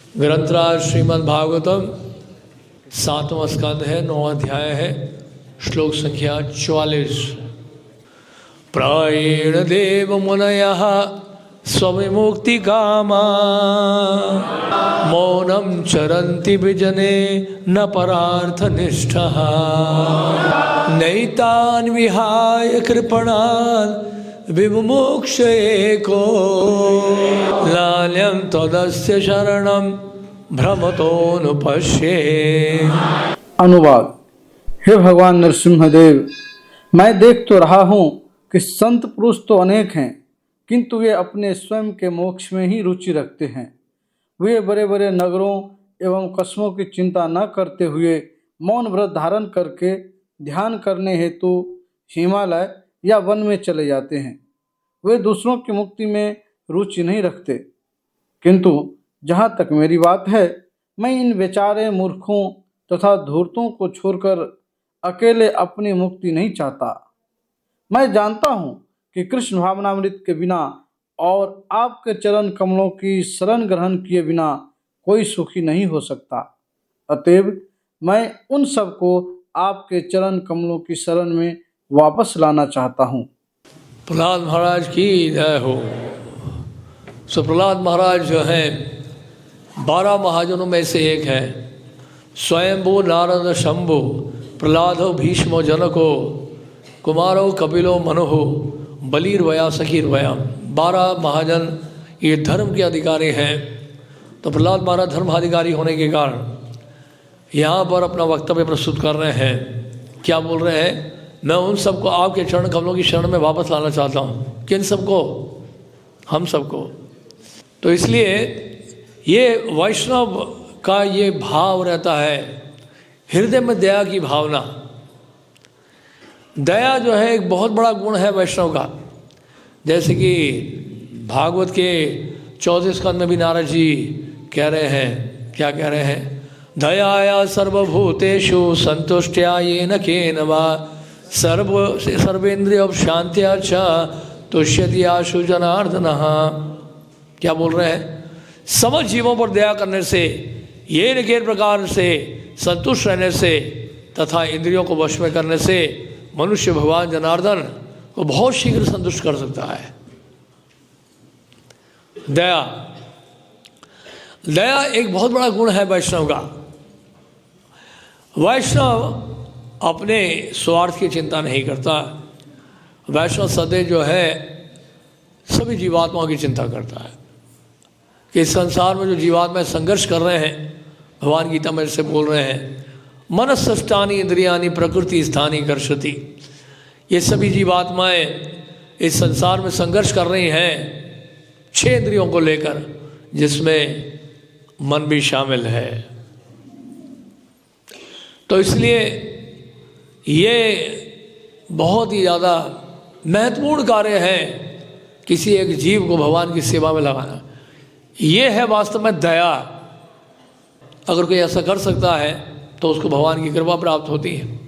ग्रंथराज श्रीमद् भागवतम 7वां स्कंद है, 9वां अध्याय है, श्लोक संख्या 44। प्रायेण देव मुनयः स्वविमुक्ति कामा मौनम चरन्ति विजने न परार्थ निष्ठः नैतान् विहाय कृपणान् विमुमुक्षये को लाल्यं त्वदस्य शरणं भ्रमतोऽनुपश्ये। अनुवाद। हे भगवान नरसिंहदेव, मैं देख तो रहा हूँ कि संत पुरुष तो अनेक हैं, किंतु वे अपने स्वयं के मोक्ष में ही रुचि रखते हैं। वे बड़े बड़े नगरों एवं कस्बों की चिंता न करते हुए मौन व्रत धारण करके ध्यान करने हेतु हिमालय या वन में चले जाते हैं। वे दूसरों की मुक्ति में रुचि नहीं रखते, किंतु जहाँ तक मेरी बात है, मैं इन बेचारे मूर्खों तथा धूर्तों को छोड़कर अकेले अपनी मुक्ति नहीं चाहता। मैं जानता हूँ कि कृष्ण भावनामृत के बिना और आपके चरण कमलों की शरण ग्रहण किए बिना कोई सुखी नहीं हो सकता। अतएव मैं उन सबको आपके चरण कमलों की शरण में वापस लाना चाहता हूँ। प्रहलाद महाराज की जय हो। सो प्रहलाद महाराज जो हैं 12 महाजनों में से एक हैं। स्वयंभू नारद शंभु प्रहलादो भीष्मो जनको कुमारो कपिलो मनोहो बलिर्वया सखीर्वया। 12 महाजन ये धर्म के अधिकारी हैं। तो प्रहलाद महाराज धर्माधिकारी होने के कारण यहाँ पर अपना वक्तव्य प्रस्तुत कर रहे हैं। क्या बोल रहे हैं? मैं उन सबको आपके चरण कमलों की शरण में वापस लाना चाहता हूँ। किन सबको? हम सबको। तो इसलिए ये वैष्णव का ये भाव रहता है, हृदय में दया की भावना। दया जो है एक बहुत बड़ा गुण है वैष्णव का। जैसे कि भागवत के 14 स्कंद में भी नारद जी कह रहे हैं, क्या कह रहे हैं? दयाया सर्वभूतेषु संतुष्ट्या येन केन वा सर्वेन्द्रिय शांत्या च तुष्यति आशु जनार्दनः। क्या बोल रहे हैं? समस्त जीवों पर दया करने से, ये केन प्रकार से संतुष्ट रहने से तथा इंद्रियों को वश में करने से मनुष्य भगवान जनार्दन को बहुत शीघ्र संतुष्ट कर सकता है। दया, दया एक बहुत बड़ा गुण है वैष्णव का। वैष्णव अपने स्वार्थ की चिंता नहीं करता। वैष्णव सदैव जो है सभी जीवात्माओं की चिंता करता है कि इस संसार में जो जीवात्माएं संघर्ष कर रहे हैं, भगवान गीता में से बोल रहे हैं, मनस्सष्टानि इंद्रियानि प्रकृति स्थानी कर्षति। ये सभी जीवात्माएं इस संसार में संघर्ष कर रही हैं 6 इंद्रियों को लेकर, जिसमें मन भी शामिल है। तो इसलिए ये बहुत ही ज़्यादा महत्वपूर्ण कार्य है किसी एक जीव को भगवान की सेवा में लगाना। ये है वास्तव में दया। अगर कोई ऐसा कर सकता है तो उसको भगवान की कृपा प्राप्त होती है।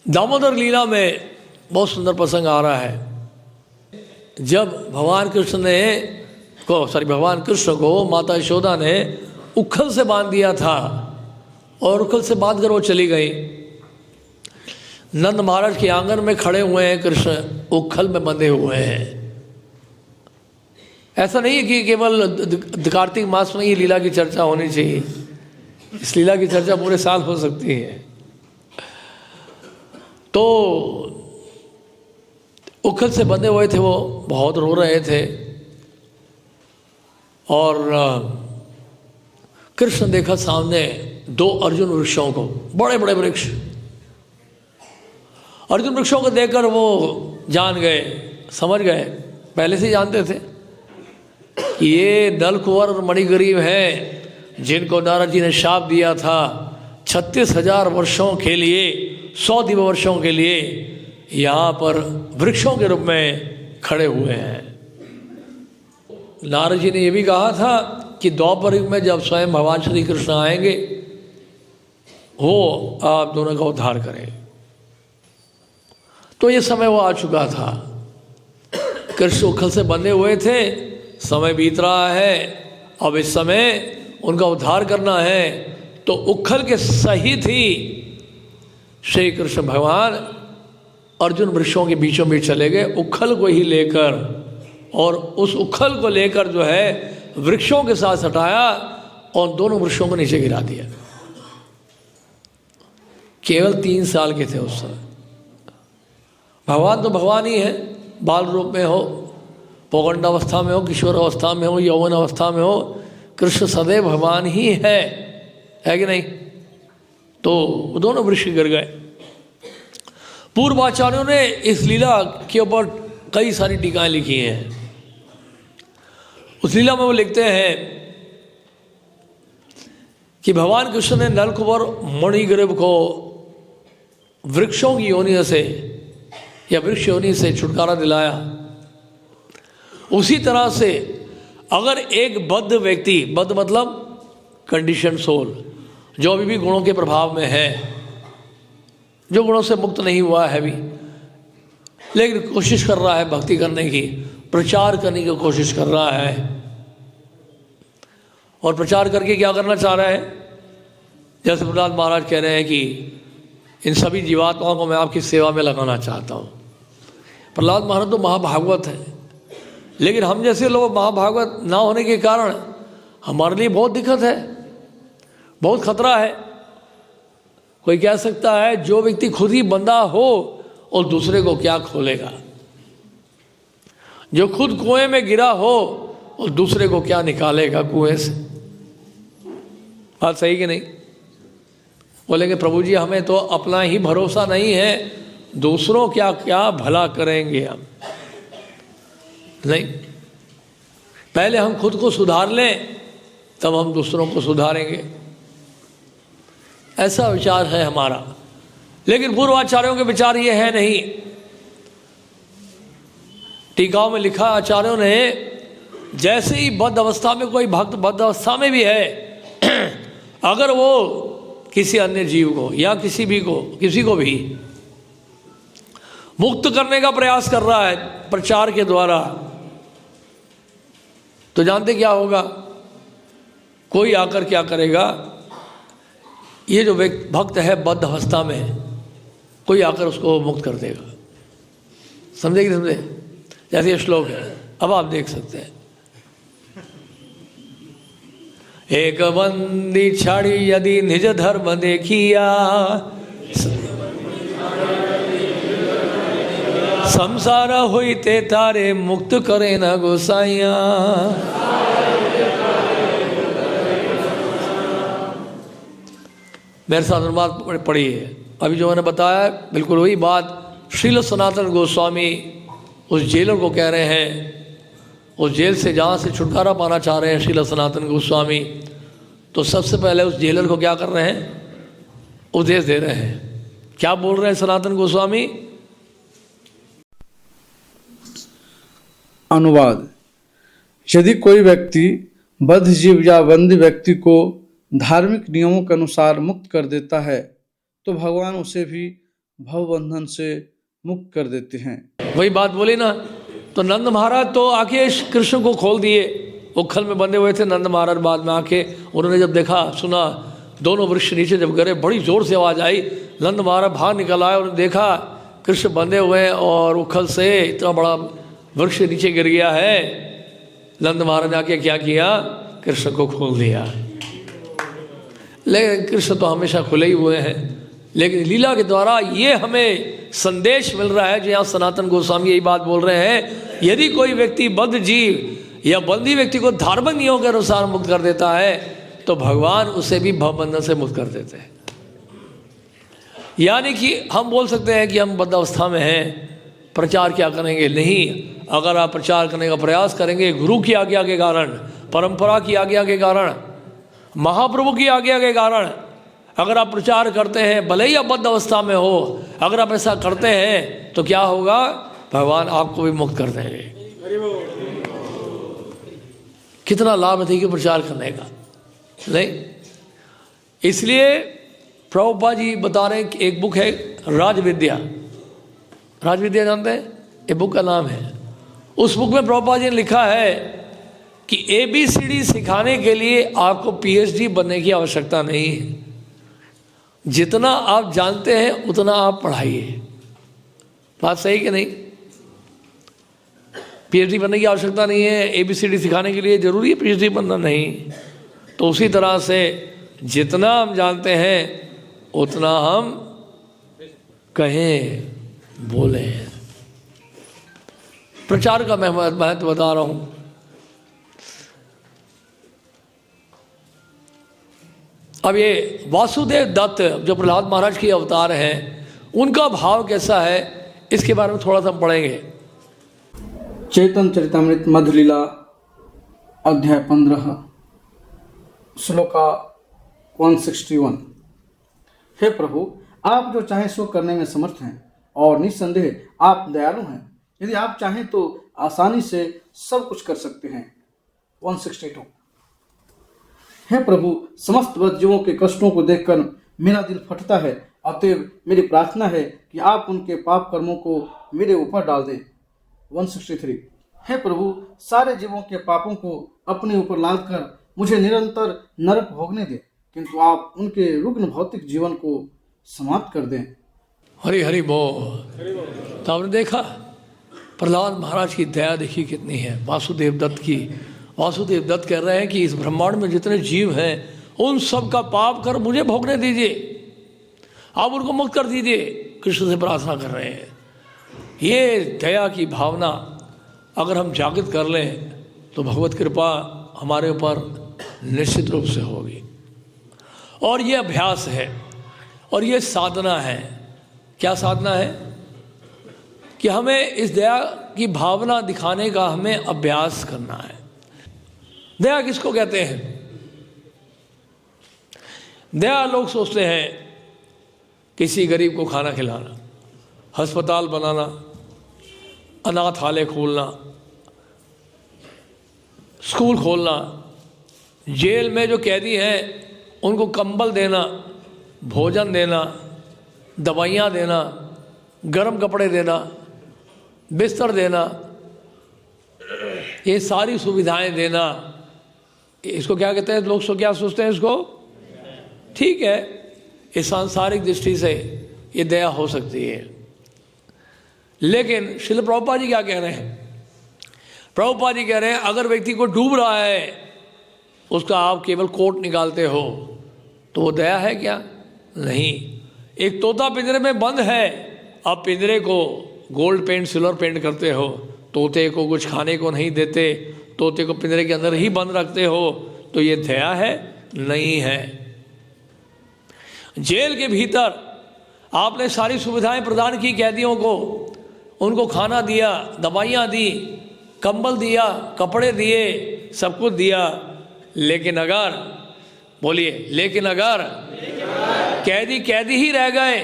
दामोदर लीला में बहुत सुंदर प्रसंग आ रहा है। जब भगवान कृष्ण को माता यशोदा ने उखल से बांध दिया था और उखल से बांध कर वो चली गई। नंद महाराज के आंगन में खड़े हुए हैं, कृष्ण उखल में बंधे हुए हैं। ऐसा नहीं है कि केवल कार्तिक मास में ही लीला की चर्चा होनी चाहिए। इस लीला की चर्चा पूरे साल हो सकती है। तो उखल से बंधे हुए थे, वो बहुत रो रहे थे और कृष्ण देखा सामने 2 अर्जुन वृक्षों को, बड़े बड़े वृक्ष। अर्जुन वृक्षों को देखकर वो जान गए, समझ गए, पहले से जानते थे कि ये नलकुंवर और मणिगरीब हैं, जिनको नारद जी ने शाप दिया था 36,000 वर्षों के लिए, 100 दिव्य वर्षों के लिए यहाँ पर वृक्षों के रूप में खड़े हुए हैं। नारद जी ने यह भी कहा था कि द्वापर युग में जब स्वयं भगवान श्री कृष्ण आएंगे, वो आप दोनों का उद्धार करें। तो ये समय वो आ चुका था। कृष्ण उखल से बंधे हुए थे, समय बीत रहा है, अब इस समय उनका उद्धार करना है, तो उखल के सहित ही श्री कृष्ण भगवान अर्जुन वृक्षों के बीचों बीच चले गए, उखल को ही लेकर, और उस उखल को लेकर जो है वृक्षों के साथ हटाया और दोनों वृक्षों को नीचे गिरा दिया। केवल 3 साल के थे उस समय। भगवान तो भगवान ही है, बाल रूप में हो, पौगंड अवस्था में हो, किशोर अवस्था में हो, यौवन अवस्था में हो, कृष्ण सदैव भगवान ही है कि नहीं? तो दोनों वृक्ष गिर गए। पूर्वाचार्यों ने इस लीला के ऊपर कई सारी टीकाएं लिखी हैं। उस लीला में वो लिखते हैं कि भगवान कृष्ण ने नलकुबर मणिग्रीव को वृक्षों की योनि से या वृक्ष योनि से छुटकारा दिलाया। उसी तरह से अगर एक बद्ध व्यक्ति, बद्ध मतलब कंडीशन सोल, जो अभी भी गुणों के प्रभाव में है, जो गुणों से मुक्त नहीं हुआ है अभी, लेकिन कोशिश कर रहा है भक्ति करने की, प्रचार करने की कोशिश कर रहा है, और प्रचार करके क्या करना चाह रहा है? जैसे प्रहलाद महाराज कह रहे हैं कि इन सभी जीवात्माओं को मैं आपकी सेवा में लगाना चाहता हूँ। प्रहलाद महाराज तो महाभागवत है, लेकिन हम जैसे लोग महाभागवत ना होने के कारण हमारे लिए बहुत दिक्कत है, बहुत खतरा है। कोई कह सकता है जो व्यक्ति खुद ही बंधा हो और दूसरे को क्या खोलेगा, जो खुद कुएं में गिरा हो और दूसरे को क्या निकालेगा कुएं से। बात सही कि नहीं? बोलेंगे प्रभु जी हमें तो अपना ही भरोसा नहीं है, दूसरों क्या क्या भला करेंगे हम। नहीं, पहले हम खुद को सुधार लें, तब हम दूसरों को सुधारेंगे। ऐसा विचार है हमारा, लेकिन पूर्वाचार्यों के विचार ये है नहीं। टीकाओं में लिखा आचार्यों ने, जैसे ही बद्ध अवस्था में कोई भक्त बद्ध अवस्था में भी है, अगर वो किसी अन्य जीव को या किसी को भी मुक्त करने का प्रयास कर रहा है प्रचार के द्वारा, तो जानते क्या होगा? कोई आकर क्या करेगा? ये जो भक्त है बद्ध अवस्था में, कोई आकर उसको मुक्त कर देगा। समझे कि समझे? जैसे ये श्लोक है, अब आप देख सकते हैं। एक बंदी छाड़ी यदि निज धर्म देखिया, संसार होइते तारे मुक्त करे न गोसाइया। मेरे साथ अनुवाद पढ़ी है। अभी जो मैंने बताया बिल्कुल वही बात श्रील सनातन गोस्वामी उस जेलर को कह रहे हैं, उस जेल से जहाँ से छुटकारा पाना चाह रहे हैं श्रील सनातन गोस्वामी। तो सबसे पहले उस जेलर को क्या कर रहे हैं? उपदेश दे रहे हैं। क्या बोल रहे हैं सनातन गोस्वामी? अनुवाद: यदि कोई व्यक्ति बद्ध जीव या बंदी व्यक्ति को धार्मिक नियमों के अनुसार मुक्त कर देता है, तो भगवान उसे भी भवबंधन से मुक्त कर देते हैं। वही बात बोली ना। तो नंद महाराज तो आके कृष्ण को खोल दिए, उखल में बंधे हुए थे नंद महाराज। बाद में आके उन्होंने जब देखा सुना, दोनों वृक्ष नीचे जब गिरे, बड़ी जोर से आवाज़ आई, नंद महाराज बाहर निकल आए और देखा कृष्ण बंधे हुए हैं और उखल से इतना बड़ा वृक्ष नीचे गिर गया है। नंद महाराज आके क्या किया? कृष्ण को खोल दिया। लेकिन कृष्ण तो हमेशा खुले ही हुए हैं, लेकिन लीला के द्वारा ये हमें संदेश मिल रहा है, जो यहाँ सनातन गोस्वामी यही बात बोल रहे हैं। यदि कोई व्यक्ति बद्ध जीव या बंदी व्यक्ति को धार्मिक नियमों के अनुसार मुक्त कर देता है, तो भगवान उसे भी भवबंधन से मुक्त कर देते हैं। यानी कि हम बोल सकते हैं कि हम बद्ध अवस्था में हैं, प्रचार क्या करेंगे? नहीं, अगर आप प्रचार करने का प्रयास करेंगे गुरु की आज्ञा के कारण, परंपरा की आज्ञा के कारण, महाप्रभु की आज्ञा के कारण, अगर आप प्रचार करते हैं, भले ही आप बद्ध अवस्था में हो, अगर आप ऐसा करते हैं तो क्या होगा? भगवान आपको भी मुक्त कर देंगे। कितना लाभ है कि प्रचार करने का, नहीं? इसलिए प्रभुपाद जी बता रहे हैं कि एक बुक है राजविद्या। राजविद्या जानते हैं? ये बुक का नाम है। उस बुक में प्रभुपाद जी ने लिखा है कि ABCD सिखाने के लिए आपको PhD बनने की आवश्यकता नहीं है। जितना आप जानते हैं उतना आप पढ़ाइए। बात सही कि नहीं? PhD बनने की आवश्यकता नहीं है। ABCD सिखाने के लिए ज़रूरी है PhD बनना? नहीं। तो उसी तरह से जितना हम जानते हैं उतना हम कहें, बोलें। प्रचार का मैं महत्व बता रहा हूँ। अब ये वासुदेव दत्त जो प्रहलाद महाराज के अवतार हैं, उनका भाव कैसा है, इसके बारे में थोड़ा सा हम पढ़ेंगे। चैतन्य चरितामृत मध्य लीला अध्याय 15 श्लोका 161। हे प्रभु, आप जो चाहें सो करने में समर्थ हैं और निस्संदेह आप दयालु हैं। यदि आप चाहें तो आसानी से सब कुछ कर सकते हैं। 162। हे प्रभु, समस्त बद्धजीवों के कष्टों को देखकर मेरा दिल फटता है। अतएव मेरी प्रार्थना है कि आप उनके पाप कर्मों को मेरे ऊपर डाल दें। 163। हे प्रभु, सारे जीवों के पापों को अपने ऊपर लादकर मुझे निरंतर नरक भोगने दें, किंतु आप उनके रुग्ण भौतिक जीवन को समाप्त कर दें। हरि हरि बोल। तो आपने देखा प्रहलाद महाराज की दया देखी कितनी है वासुदेव दत्त की। वासुदेव दत्त कह रहे हैं कि इस ब्रह्मांड में जितने जीव हैं उन सब का पाप कर मुझे भोगने दीजिए, आप उनको मुक्त कर दीजिए। कृष्ण से प्रार्थना कर रहे हैं। ये दया की भावना अगर हम जागृत कर लें तो भगवत कृपा हमारे ऊपर निश्चित रूप से होगी। और ये अभ्यास है और ये साधना है। क्या साधना है? कि हमें इस दया की भावना दिखाने का हमें अभ्यास करना है। दया किसको कहते हैं? दया लोग सोचते हैं किसी गरीब को खाना खिलाना, अस्पताल बनाना, अनाथालय खोलना, स्कूल खोलना, जेल में जो कैदी हैं उनको कंबल देना, भोजन देना, दवाइयाँ देना, गर्म कपड़े देना, बिस्तर देना, ये सारी सुविधाएं देना, इसको क्या कहते हैं? लोग क्या सोचते हैं इसको? ठीक है, इस सांसारिक दृष्टि से ये दया हो सकती है। लेकिन श्रील प्रभुपाद जी क्या कह रहे हैं? प्रभुपाद जी कह रहे हैं अगर व्यक्ति को डूब रहा है उसका आप केवल कोट निकालते हो तो वो दया है क्या? नहीं। एक तोता पिंजरे में बंद है, आप पिंजरे को गोल्ड पेंट सिल्वर पेंट करते हो, तोते को कुछ खाने को नहीं देते, तोते को पिंजरे के अंदर ही बंद रखते हो, तो ये दया है? नहीं है। जेल के भीतर आपने सारी सुविधाएं प्रदान की कैदियों को, उनको खाना दिया, दवाइयाँ दी, कंबल दिया, कपड़े दिए, सब कुछ दिया, लेकिन अगर बोलिए लेकिन अगर कैदी कैदी ही रह गए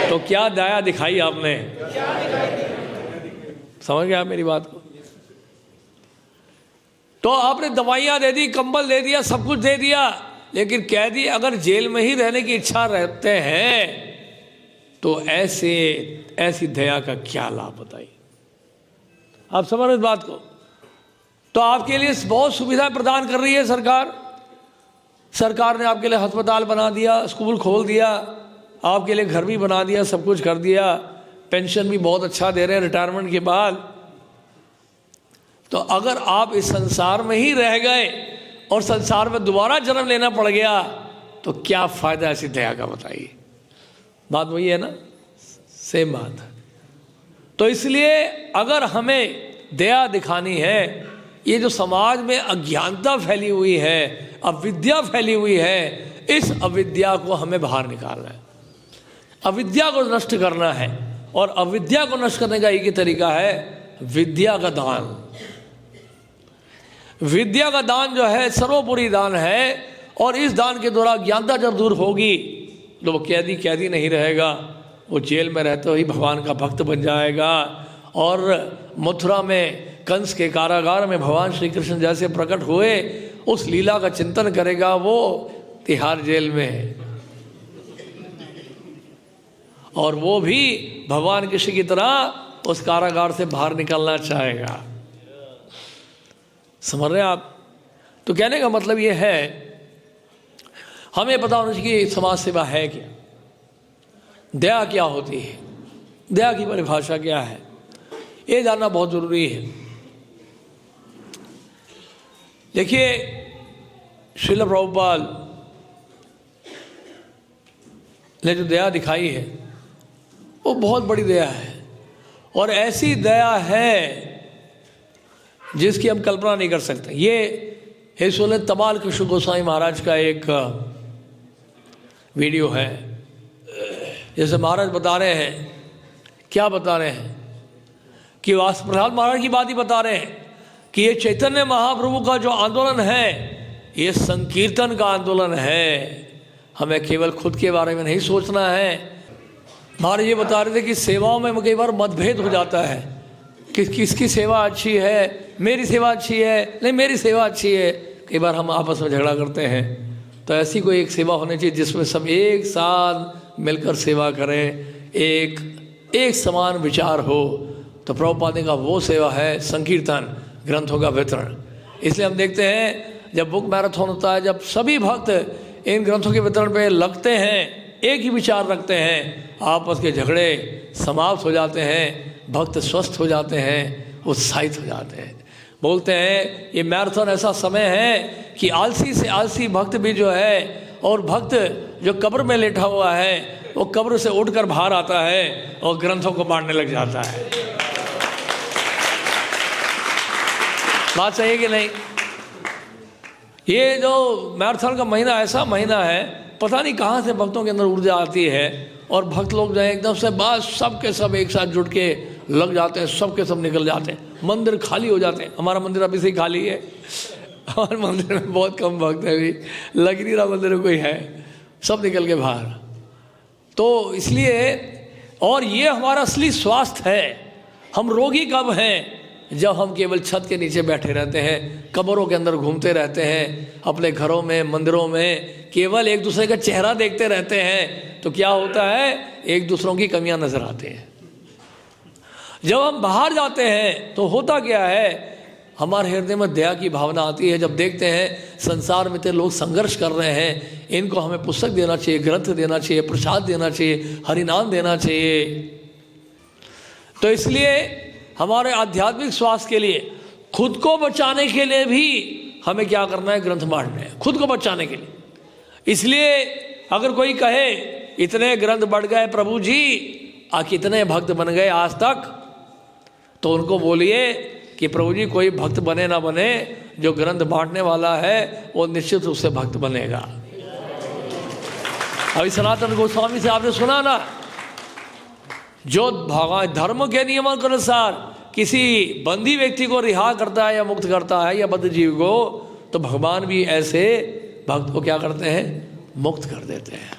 तो क्या दया दिखाई आपने? समझ गया मेरी बात को? तो आपने दवाइयाँ दे दी, कंबल दे दिया, सब कुछ दे दिया, लेकिन कैदी अगर जेल में ही रहने की इच्छा रखते हैं तो ऐसी दया का क्या लाभ बताइए? आप समझ रहे इस बात को? तो आपके लिए बहुत सुविधा प्रदान कर रही है सरकार। सरकार ने आपके लिए अस्पताल बना दिया, स्कूल खोल दिया, आपके लिए घर भी बना दिया, सब कुछ कर दिया, पेंशन भी बहुत अच्छा दे रहे हैं रिटायरमेंट के बाद। तो अगर आप इस संसार में ही रह गए और संसार में दोबारा जन्म लेना पड़ गया तो क्या फायदा ऐसी दया का? बताइए। बात वही है ना, सेम बात है। तो इसलिए अगर हमें दया दिखानी है, ये जो समाज में अज्ञानता फैली हुई है, अविद्या फैली हुई है, इस अविद्या को हमें बाहर निकालना है, अविद्या को नष्ट करना है। और अविद्या को नष्ट करने का एक ही तरीका है, विद्या का दान। विद्या का दान जो है सर्वोपरि दान है, और इस दान के द्वारा ज्ञानता जब दूर होगी तो वो कैदी कैदी नहीं रहेगा, वो जेल में रहते ही भगवान का भक्त बन जाएगा। और मथुरा में कंस के कारागार में भगवान श्री कृष्ण जैसे प्रकट हुए, उस लीला का चिंतन करेगा वो तिहाड़ जेल में, और वो भी भगवान कृष्ण की तरह उस कारागार से बाहर निकलना चाहेगा। समझ रहे हैं आप? तो कहने का मतलब ये है, हमें पता होना चाहिए कि समाज सेवा है क्या, दया क्या होती है, दया की परिभाषा क्या है, ये जानना बहुत ज़रूरी है। देखिए, श्रील प्रभुपाद ने जो दया दिखाई है वो बहुत बड़ी दया है, और ऐसी दया है जिसकी हम कल्पना नहीं कर सकते। ये हेसोले तमाल कृष्ण गोस्वामी महाराज का एक वीडियो है, जैसे महाराज बता रहे हैं, क्या बता रहे हैं कि प्रहलाद महाराज की बात ही बता रहे हैं कि ये चैतन्य महाप्रभु का जो आंदोलन है ये संकीर्तन का आंदोलन है, हमें केवल खुद के बारे में नहीं सोचना है। महाराज ये बता रहे थे कि सेवाओं में कई बार मतभेद हो जाता है कि किसकी सेवा अच्छी है, मेरी सेवा अच्छी है, नहीं मेरी सेवा अच्छी है, कई बार हम आपस में झगड़ा करते हैं। तो ऐसी कोई एक सेवा होनी चाहिए जिसमें सब एक साथ मिलकर सेवा करें, एक समान विचार हो। तो प्रभुपाद का वो सेवा है संकीर्तन, ग्रंथों का वितरण। इसलिए हम देखते हैं जब बुक मैराथन होता है, जब सभी भक्त इन ग्रंथों के वितरण पे लगते हैं, एक ही विचार रखते हैं, आपस के झगड़े समाप्त हो जाते हैं, भक्त स्वस्थ हो जाते हैं, उत्साहित हो जाते हैं। बोलते हैं ये मैराथन ऐसा समय है कि आलसी से आलसी भक्त भी जो है, और भक्त जो कब्र में लेटा हुआ है वो कब्र से उठकर बाहर आता है और ग्रंथों को बांटने लग जाता है। बात सही है कि नहीं? ये जो मैराथन का महीना ऐसा महीना है, पता नहीं कहाँ से भक्तों के अंदर ऊर्जा आती है, और भक्त लोग जो है एकदम से बस सब के सब एक साथ जुट के लग जाते हैं, सब के सब निकल जाते हैं, मंदिर खाली हो जाते हैं। हमारा मंदिर अभी से ही खाली है, हमारे मंदिर में बहुत कम भक्त है, अभी लग नहीं रहा मंदिर में कोई है, सब निकल के बाहर। तो इसलिए, और ये हमारा असली स्वास्थ्य है। हम रोगी कब हैं? जब हम केवल छत के नीचे बैठे रहते हैं, कब्रों के अंदर घूमते रहते हैं, अपने घरों में मंदिरों में केवल एक दूसरे का चेहरा देखते रहते हैं, तो क्या होता है? एक दूसरों की कमियां नजर आती हैं। जब हम बाहर जाते हैं तो होता क्या है? हमारे हृदय में दया की भावना आती है। जब देखते हैं संसार में तो लोग संघर्ष कर रहे हैं, इनको हमें पुस्तक देना चाहिए, ग्रंथ देना चाहिए, प्रसाद देना चाहिए, हरिनाम देना चाहिए। तो इसलिए हमारे आध्यात्मिक स्वास्थ्य के लिए, खुद को बचाने के लिए भी हमें क्या करना है? ग्रंथ बांटने हैं, खुद को बचाने के लिए। इसलिए अगर कोई कहे इतने ग्रंथ बढ़ गए प्रभु जी, कितने भक्त बन गए आज तक, तो उनको बोलिए कि प्रभु जी कोई भक्त बने ना बने, जो ग्रंथ बांटने वाला है वो निश्चित रूप से भक्त बनेगा। अभी सनातन गोस्वामी से आपने सुना ना, जो भगवान धर्म के नियमों के अनुसार किसी बंदी व्यक्ति को रिहा करता है या मुक्त करता है या बद्ध जीव को, तो भगवान भी ऐसे भक्त को क्या करते हैं? मुक्त कर देते हैं।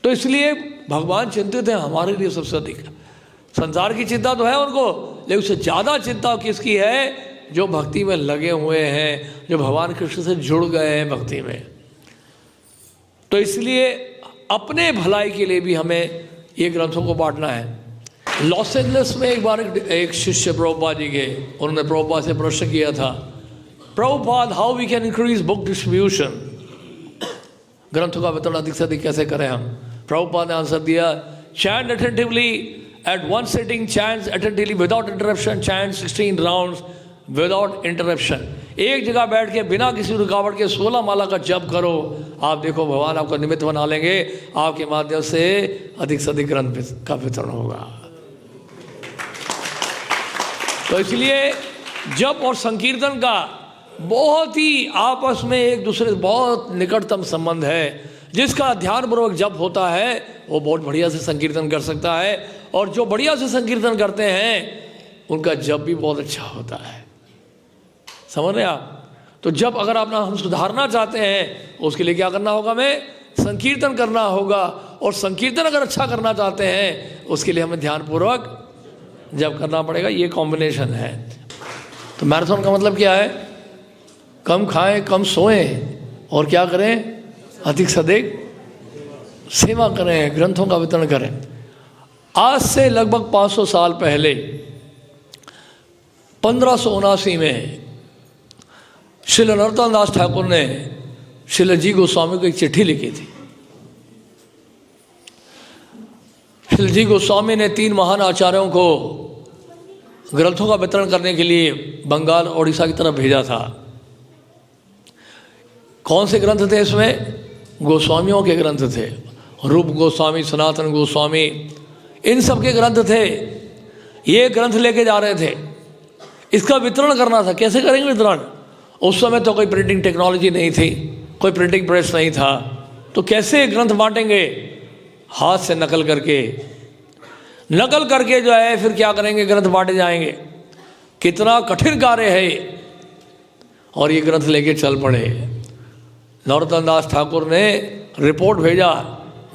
तो इसलिए भगवान चिंतित है हमारे लिए सबसे अधिक। संसार की चिंता तो है उनको, लेकिन उससे ज़्यादा चिंता किसकी है? जो भक्ति में लगे हुए हैं, जो भगवान कृष्ण से जुड़ गए हैं भक्ति में। तो इसलिए अपने भलाई के लिए भी हमें ये ग्रंथों को बांटना है। लॉस एंजलिस में एक बार एक शिष्य प्रभुपाद जी के, उन्होंने प्रभुपाद से प्रश्न किया था, Prabhupada how we can increase book distribution, ग्रंथों का वितरण अधिक से अधिक कैसे करें हम? प्रभुपाद ने आंसर दिया, chant attentively at one sitting, chant attentively without interruption, chant 16 rounds without interruption. एक जगह बैठ के बिना किसी रुकावट के 16 माला का जप करो, आप देखो भगवान आपको निमित्त बना लेंगे, आपके माध्यम से अधिक से अधिक ग्रंथ का वितरण होगा। तो इसलिए जप और संकीर्तन का बहुत ही आपस में एक दूसरे से बहुत निकटतम संबंध है। जिसका ध्यानपूर्वक जप होता है वो बहुत बढ़िया से संकीर्तन कर सकता है, और जो बढ़िया से संकीर्तन करते हैं उनका जप भी बहुत अच्छा होता है। समझ रहे आप? तो जब अगर अपना हम सुधारना चाहते हैं उसके लिए क्या करना होगा? हमें संकीर्तन करना होगा, और संकीर्तन अगर अच्छा करना चाहते हैं उसके लिए हमें ध्यानपूर्वक जप करना पड़ेगा। ये कॉम्बिनेशन है। तो मैराथन का मतलब क्या है? कम खाएं, कम सोएं, और क्या करें? अधिक से अधिक सेवा करें, ग्रंथों का वितरण करें। आज से लगभग 500 साल पहले 1579 में श्रील नरोत्तम दास ठाकुर ने श्रील जी गोस्वामी को एक चिट्ठी लिखी थी। श्रील जी गोस्वामी ने 3 महान आचार्यों को ग्रंथों का वितरण करने के लिए बंगाल ओडिशा की तरफ भेजा था। कौन से ग्रंथ थे इसमें? गोस्वामियों के ग्रंथ थे। रूप गोस्वामी, सनातन गोस्वामी, इन सब के ग्रंथ थे। ये ग्रंथ लेके जा रहे थे, इसका वितरण करना था। कैसे करेंगे वितरण? उस समय तो कोई प्रिंटिंग टेक्नोलॉजी नहीं थी, कोई प्रिंटिंग प्रेस नहीं था, तो कैसे ग्रंथ बांटेंगे? हाथ से नकल करके जो है फिर क्या करेंगे, ग्रंथ बांटे जाएंगे। कितना कठिन कार्य है। और ये ग्रंथ लेके चल पड़े। नरोत्तम दास ठाकुर ने रिपोर्ट भेजा।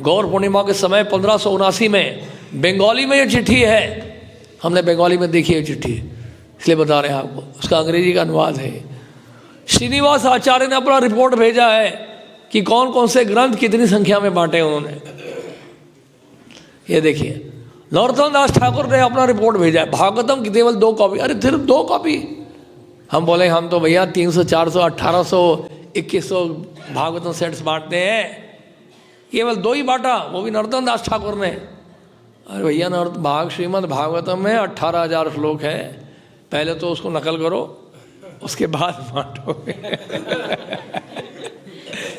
गौर पूर्णिमा के समय 1579 में बंगाली में ये चिट्ठी है। हमने बंगाली में देखी है चिट्ठी, इसलिए बता रहे हैं आपको। उसका अंग्रेजी का अनुवाद है। श्रीनिवास आचार्य ने अपना रिपोर्ट भेजा है कि कौन कौन से ग्रंथ कितनी संख्या में बांटे उन्होंने। ये देखिए, नरोत्तम दास ठाकुर ने अपना रिपोर्ट भेजा है। भागवतम की केवल 2 कॉपी। अरे सिर्फ 2 कॉपी? हम बोले हम तो भैया 300, 400, 1800, 2100 भागवतम सेट्स बांटते हैं, केवल 2 ही बांटा, वो भी नरोत्तम दास ठाकुर ने। अरे भैया श्रीमद् भागवतम में 18,000 श्लोक है, पहले तो उसको नकल करो, उसके बाद बांटो।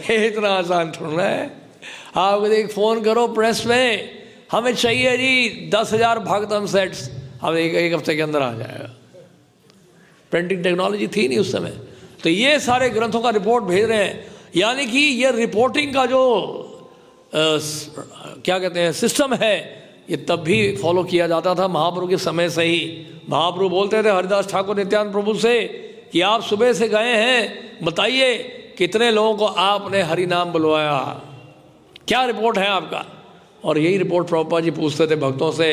इतना आसान थोड़ा है। आप एक फ़ोन करो प्रेस में, हमें चाहिए जी 10,000 भागवतम सेट्स, अब एक हफ्ते के अंदर आ जाएगा। प्रिंटिंग टेक्नोलॉजी थी नहीं उस समय। तो ये सारे ग्रंथों का रिपोर्ट भेज रहे हैं। यानी कि ये रिपोर्टिंग का जो क्या कहते हैं सिस्टम है, ये तब भी फॉलो किया जाता था महाप्रभु के समय से ही। महाप्रभु बोलते थे हरिदास ठाकुर नित्यानंद प्रभु से कि आप सुबह से गए हैं, बताइए कितने लोगों को आपने हरि नाम बुलवाया, क्या रिपोर्ट है आपका? और यही रिपोर्ट प्रभुपाद जी पूछते थे भक्तों से।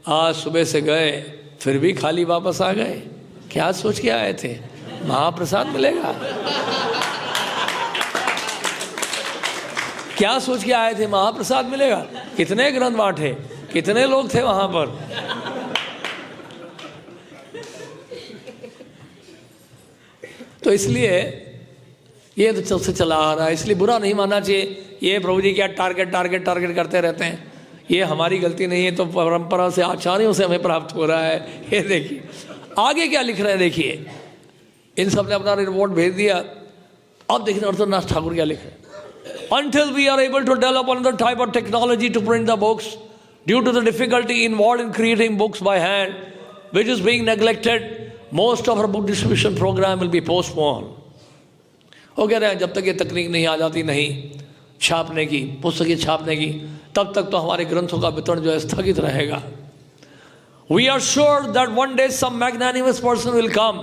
आज सुबह से गए, फिर भी खाली वापस आ गए, क्या सोच के आए थे? महाप्रसाद मिलेगा। क्या सोच के आए थे? महाप्रसाद मिलेगा। कितने ग्रंथ बांटे, कितने लोग थे वहां पर? तो इसलिए ये तो चल से चला आ रहा है, इसलिए बुरा नहीं मानना चाहिए। ये प्रभु जी क्या टारगेट करते रहते हैं, ये हमारी गलती नहीं है, तो परंपरा से आचार्यों से हमें प्राप्त हो रहा है। ये देखिए आगे क्या लिख रहे हैं, देखिए इन सब ने अपना रिपोर्ट भेज दिया। अब देखिए नरोत्तम दास ठाकुर क्या लिख रहे हैं। Until we are able to develop another type of technology to print the books, due to the difficulty involved in creating books by hand, which is being neglected, most of our book distribution program will be postponed. वो कह रहे हैं जब तक ये तकनीक नहीं आ जाती, नहीं छापने की, पुस्तकें छापने की, तब तक तो हमारे ग्रंथों का वितरण जो है स्थगित रहेगा। We are sure that one day some magnanimous person will come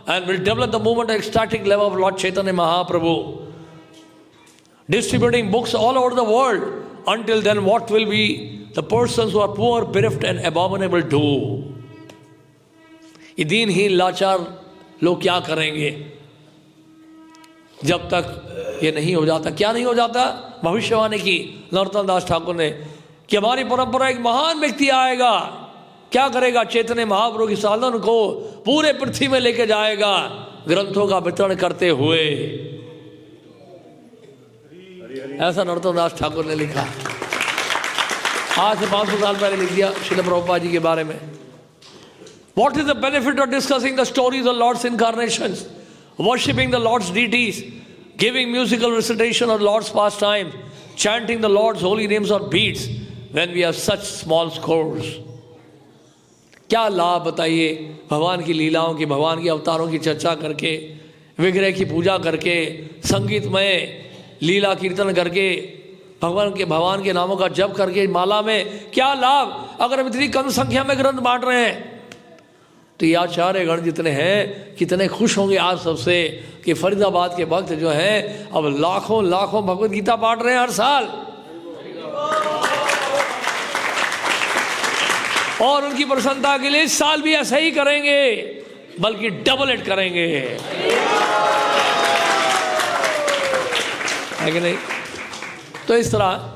and will develop the movement at ecstatic level of Lord Chaitanya Mahaprabhu, distributing books all over the world. Until then, what will be the persons who are poor, bereft and abominable do? ये दीनहीन लाचार लोग क्या करेंगे जब तक ये नहीं हो जाता? क्या नहीं हो जाता? भविष्यवाणी की नरोत्तम दास ठाकुर ने कि हमारी परंपरा एक महान व्यक्ति आएगा, क्या करेगा? चैतन्य महाप्रभु की साधन को पूरे पृथ्वी में लेके जाएगा, ग्रंथों का वितरण करते हुए। ऐसा नरोत्तम दास ठाकुर ने लिखा। आज से 500 साल पहले लिख दिया श्रील प्रभुपाद जी के बारे में। What is the benefit of discussing the stories of Lord's incarnations, worshipping the Lord's deities, giving musical recitation of Lord's pastimes, chanting the Lord's holy names on beats, when we have such small scores? क्या लाभ बताइए भगवान की लीलाओं की, भगवान के अवतारों की चर्चा करके, विग्रह की पूजा करके, संगीतमय लीला कीर्तन करके, भगवान के नामों का जप करके माला में क्या लाभ अगर हम इतनी कम संख्या में ग्रंथ बांट रहे हैं? तो ये आचार्य गण जितने हैं कितने खुश होंगे आप सबसे कि फरीदाबाद के भक्त जो हैं अब लाखों लाखों भगवत गीता बांट रहे हैं हर साल, और उनकी प्रसन्नता के लिए इस साल भी ऐसा ही करेंगे, बल्कि डबल इट करेंगे, है कि नहीं? तो इस तरह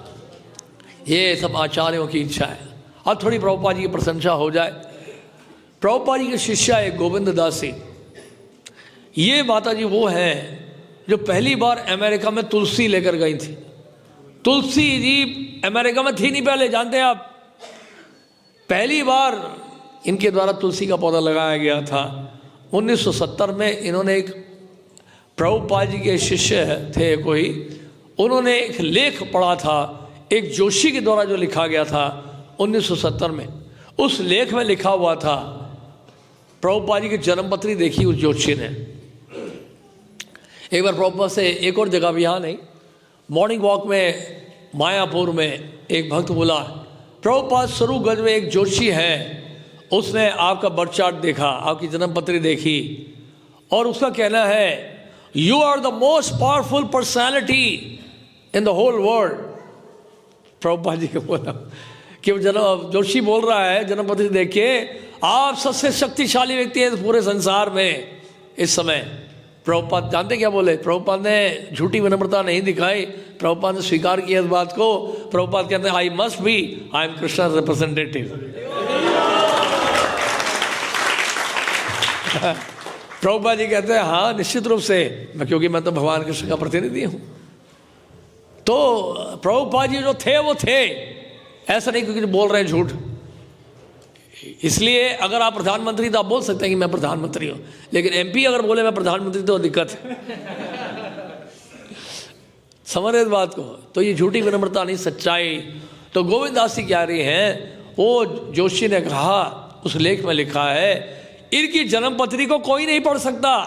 ये सब आचार्यों की इच्छा है। अब थोड़ी प्रभुपाद जी की प्रशंसा हो जाए। प्रभुपाद जी के शिष्य एक गोविंद दास जी, ये माता जी वो हैं जो पहली बार अमेरिका में तुलसी लेकर गई थी। तुलसी जी अमेरिका में थी नहीं पहले, जानते हैं आप। पहली बार इनके द्वारा तुलसी का पौधा लगाया गया था। 1970 में इन्होंने एक प्रभुपाद जी के शिष्य थे कोई, उन्होंने एक लेख पढ़ा था एक जोशी के द्वारा जो लिखा गया था 1970 में। उस लेख में लिखा हुआ था, प्रभुपाद जी की जन्मपत्री देखी उस जोशी ने। एक बार प्रभुपाद से एक और जगह भी, यहाँ नहीं, मॉर्निंग वॉक में मायापुर में एक भक्त बोला, प्रभुपाद सरूगंज में एक जोशी है, उसने आपका बर्थ चार्ट देखा, आपकी जन्मपत्री देखी, और उसका कहना है you are the most powerful personality in the whole world. Prabhupada ji को बोला कि जोशी बोल रहा है जन्मपत्री देख के, आप सबसे शक्तिशाली व्यक्ति हैं पूरे संसार में इस समय। प्रभुपाद जानते क्या बोले? प्रभुपाद ने झूठी विनम्रता नहीं दिखाई, प्रभुपाद ने स्वीकार किया इस बात को। प्रभुपाद कहते हैं I must be, I am Krishna representative. Prabhupada ji कहते हैं हाँ निश्चित रूप से, क्योंकि मैं तो भगवान कृष्ण का प्रतिनिधि हूँ। तो प्रभुपाद जी जो थे वो थे, ऐसा नहीं क्योंकि बोल रहे हैं झूठ। इसलिए अगर आप प्रधानमंत्री तो आप बोल सकते हैं कि मैं प्रधानमंत्री हूँ, लेकिन एमपी अगर बोले मैं प्रधानमंत्री तो दिक्कत है। समझ रहे इस बात को? तो ये झूठी विनम्रता नहीं, सच्चाई। तो गोविंद दास जी क्या रही हैं, वो जोशी ने कहा, उस लेख में लिखा है, इनकी जन्मपत्री को कोई नहीं पढ़ सकता।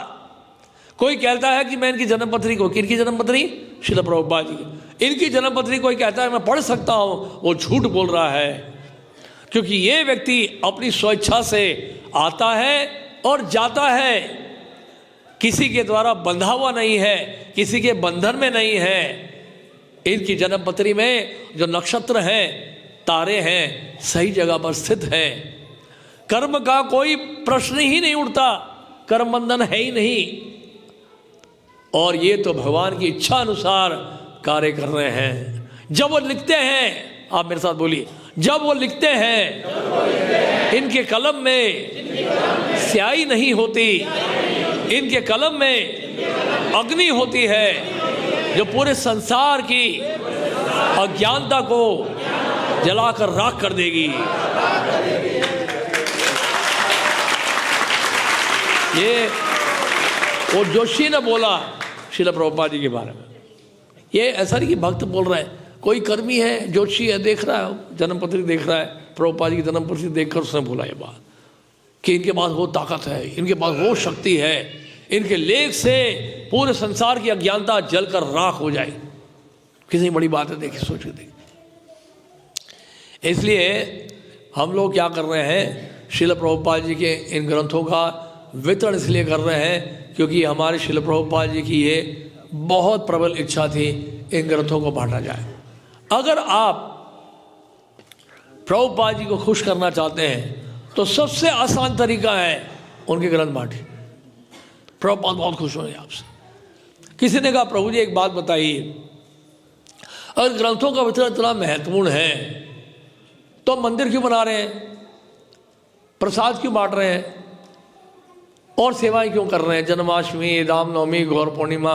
कोई कहता है कि मैं इनकी जन्मपत्री को, किनकी जन्मपत्री? श्रील प्रभुपाद जी। इनकी जन्मपत्री कोई कहता है मैं पढ़ सकता हूँ, वो झूठ बोल रहा है। क्योंकि ये व्यक्ति अपनी स्वेच्छा से आता है और जाता है, किसी के द्वारा बंधा हुआ नहीं है, किसी के बंधन में नहीं है। इनकी जन्मपत्री में जो नक्षत्र हैं, तारे हैं, सही जगह पर स्थित हैं। कर्म का कोई प्रश्न ही नहीं उठता, कर्म बंधन है ही नहीं। और ये तो भगवान की इच्छा अनुसार कार्य कर रहे हैं। जब वो लिखते हैं, आप मेरे साथ बोलिए, जब वो लिखते हैं, इनके कलम में स्याही नहीं होती, इनके कलम में अग्नि होती है जो पूरे संसार की अज्ञानता को जलाकर राख कर देगी। ये वो जोशी ने बोला श्रील प्रभुपाद जी के बारे में। ये ऐसा नहीं कि भक्त बोल रहे हैं, कोई कर्मी है, जोशी है, देख रहा है, जन्मपत्री देख रहा है, प्रभुपाद जी की जन्मपत्री देखकर उसने बोला ये बात कि इनके पास वो ताकत है, इनके पास वो शक्ति है, इनके लेख से पूरे संसार की अज्ञानता जलकर राख हो जाए। कितनी बड़ी बात है, देखिए, सोच के देखिए। इसलिए हम लोग क्या कर रहे हैं, श्रील प्रभुपाद जी के इन ग्रंथों का वितरण इसलिए कर रहे हैं क्योंकि हमारे श्रील प्रभुपाद जी की ये बहुत प्रबल इच्छा थी इन ग्रंथों को बांटा जाए। अगर आप प्रभुपाद जी को खुश करना चाहते हैं तो सबसे आसान तरीका है उनके ग्रंथ बांटे। प्रभुपाद बहुत खुश होंगे आपसे। किसी ने कहा प्रभु जी एक बात बताइए, अगर ग्रंथों का वितरण इतना महत्वपूर्ण है तो मंदिर क्यों बना रहे हैं, प्रसाद क्यों बांट रहे हैं और सेवाएं क्यों कर रहे हैं? जन्माष्टमी, रामनवमी, गौर पूर्णिमा,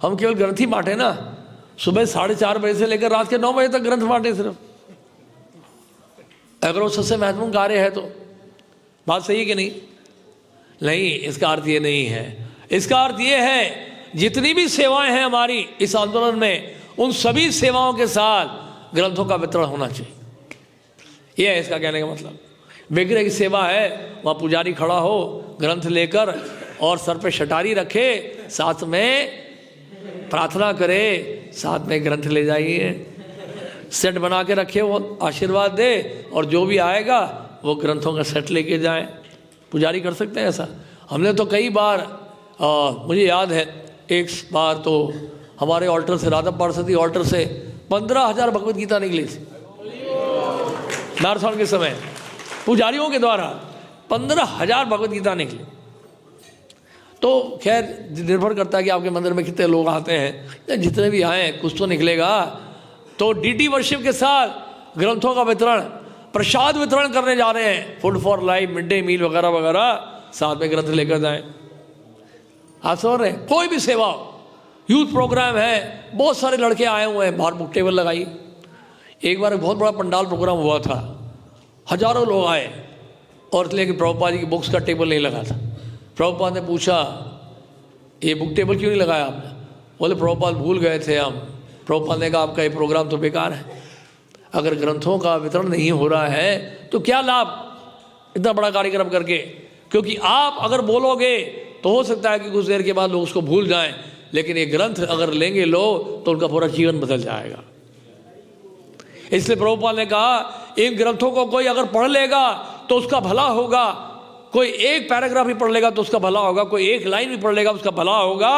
हम केवल ग्रंथ ही बांटे ना। सुबह 4:30 बजे से लेकर रात के 9 बजे तक ग्रंथ बांटे सिर्फ। अगर वो सबसे महत्वपूर्ण कार्य है तो बात सही है कि नहीं? नहीं, इसका अर्थ ये नहीं है। इसका अर्थ ये है जितनी भी सेवाएं हैं हमारी इस आंदोलन में, उन सभी सेवाओं के साथ ग्रंथों का वितरण होना चाहिए। यह है इसका कहने का मतलब। विग्रह की सेवा है, वहाँ पुजारी खड़ा हो ग्रंथ लेकर और सर पे शटारी रखे, साथ में प्रार्थना करे, साथ में ग्रंथ ले जाइए, सेट बना के रखे, वो आशीर्वाद दे, और जो भी आएगा वो ग्रंथों का सेट लेके जाए। पुजारी कर सकते हैं ऐसा। हमने तो कई बार, मुझे याद है एक बार तो हमारे ऑल्टर से, राधा पार्षदी ऑल्टर से 15,000 भगवत गीता निकली थी मैराथन के समय। पुजारियों के द्वारा 15,000 भगवत गीता निकली। तो खैर निर्भर करता है कि आपके मंदिर में कितने लोग आते हैं, जितने भी आए कुछ तो निकलेगा। तो डीटी वर्शिप के साथ ग्रंथों का वितरण, प्रसाद वितरण करने जा रहे हैं, food for life, mid day meal वगैरह वगैरह, साथ में ग्रंथ लेकर जाएं। आप समझ रहे हैं? कोई भी सेवा हो, यूथ प्रोग्राम है, बहुत सारे लड़के आए हुए हैं, बाहर बुक टेबल लगाई। एक बार एक बहुत बड़ा पंडाल प्रोग्राम हुआ था, हजारों लोग आए और इसलिए कि प्रभुपाद जी की बुक्स का टेबल नहीं लगा था। प्रभुपाद ने पूछा ये बुक टेबल क्यों नहीं लगाया आपने? बोले प्रभुपाद भूल गए थे हम। प्रभुपाद ने कहा आपका ये प्रोग्राम तो बेकार है, अगर ग्रंथों का वितरण नहीं हो रहा है तो क्या लाभ इतना बड़ा कार्यक्रम करके, क्योंकि आप अगर बोलोगे तो हो सकता है कि कुछ देर के बाद लोग उसको भूल जाएं, लेकिन ये ग्रंथ अगर लेंगे लोग तो उनका पूरा जीवन बदल जाएगा। इसलिए प्रभुपाद ने कहा इन ग्रंथों को कोई अगर पढ़ लेगा तो उसका भला होगा, कोई एक पैराग्राफ भी पढ़ लेगा तो उसका भला होगा, कोई एक लाइन भी पढ़ लेगा उसका भला होगा,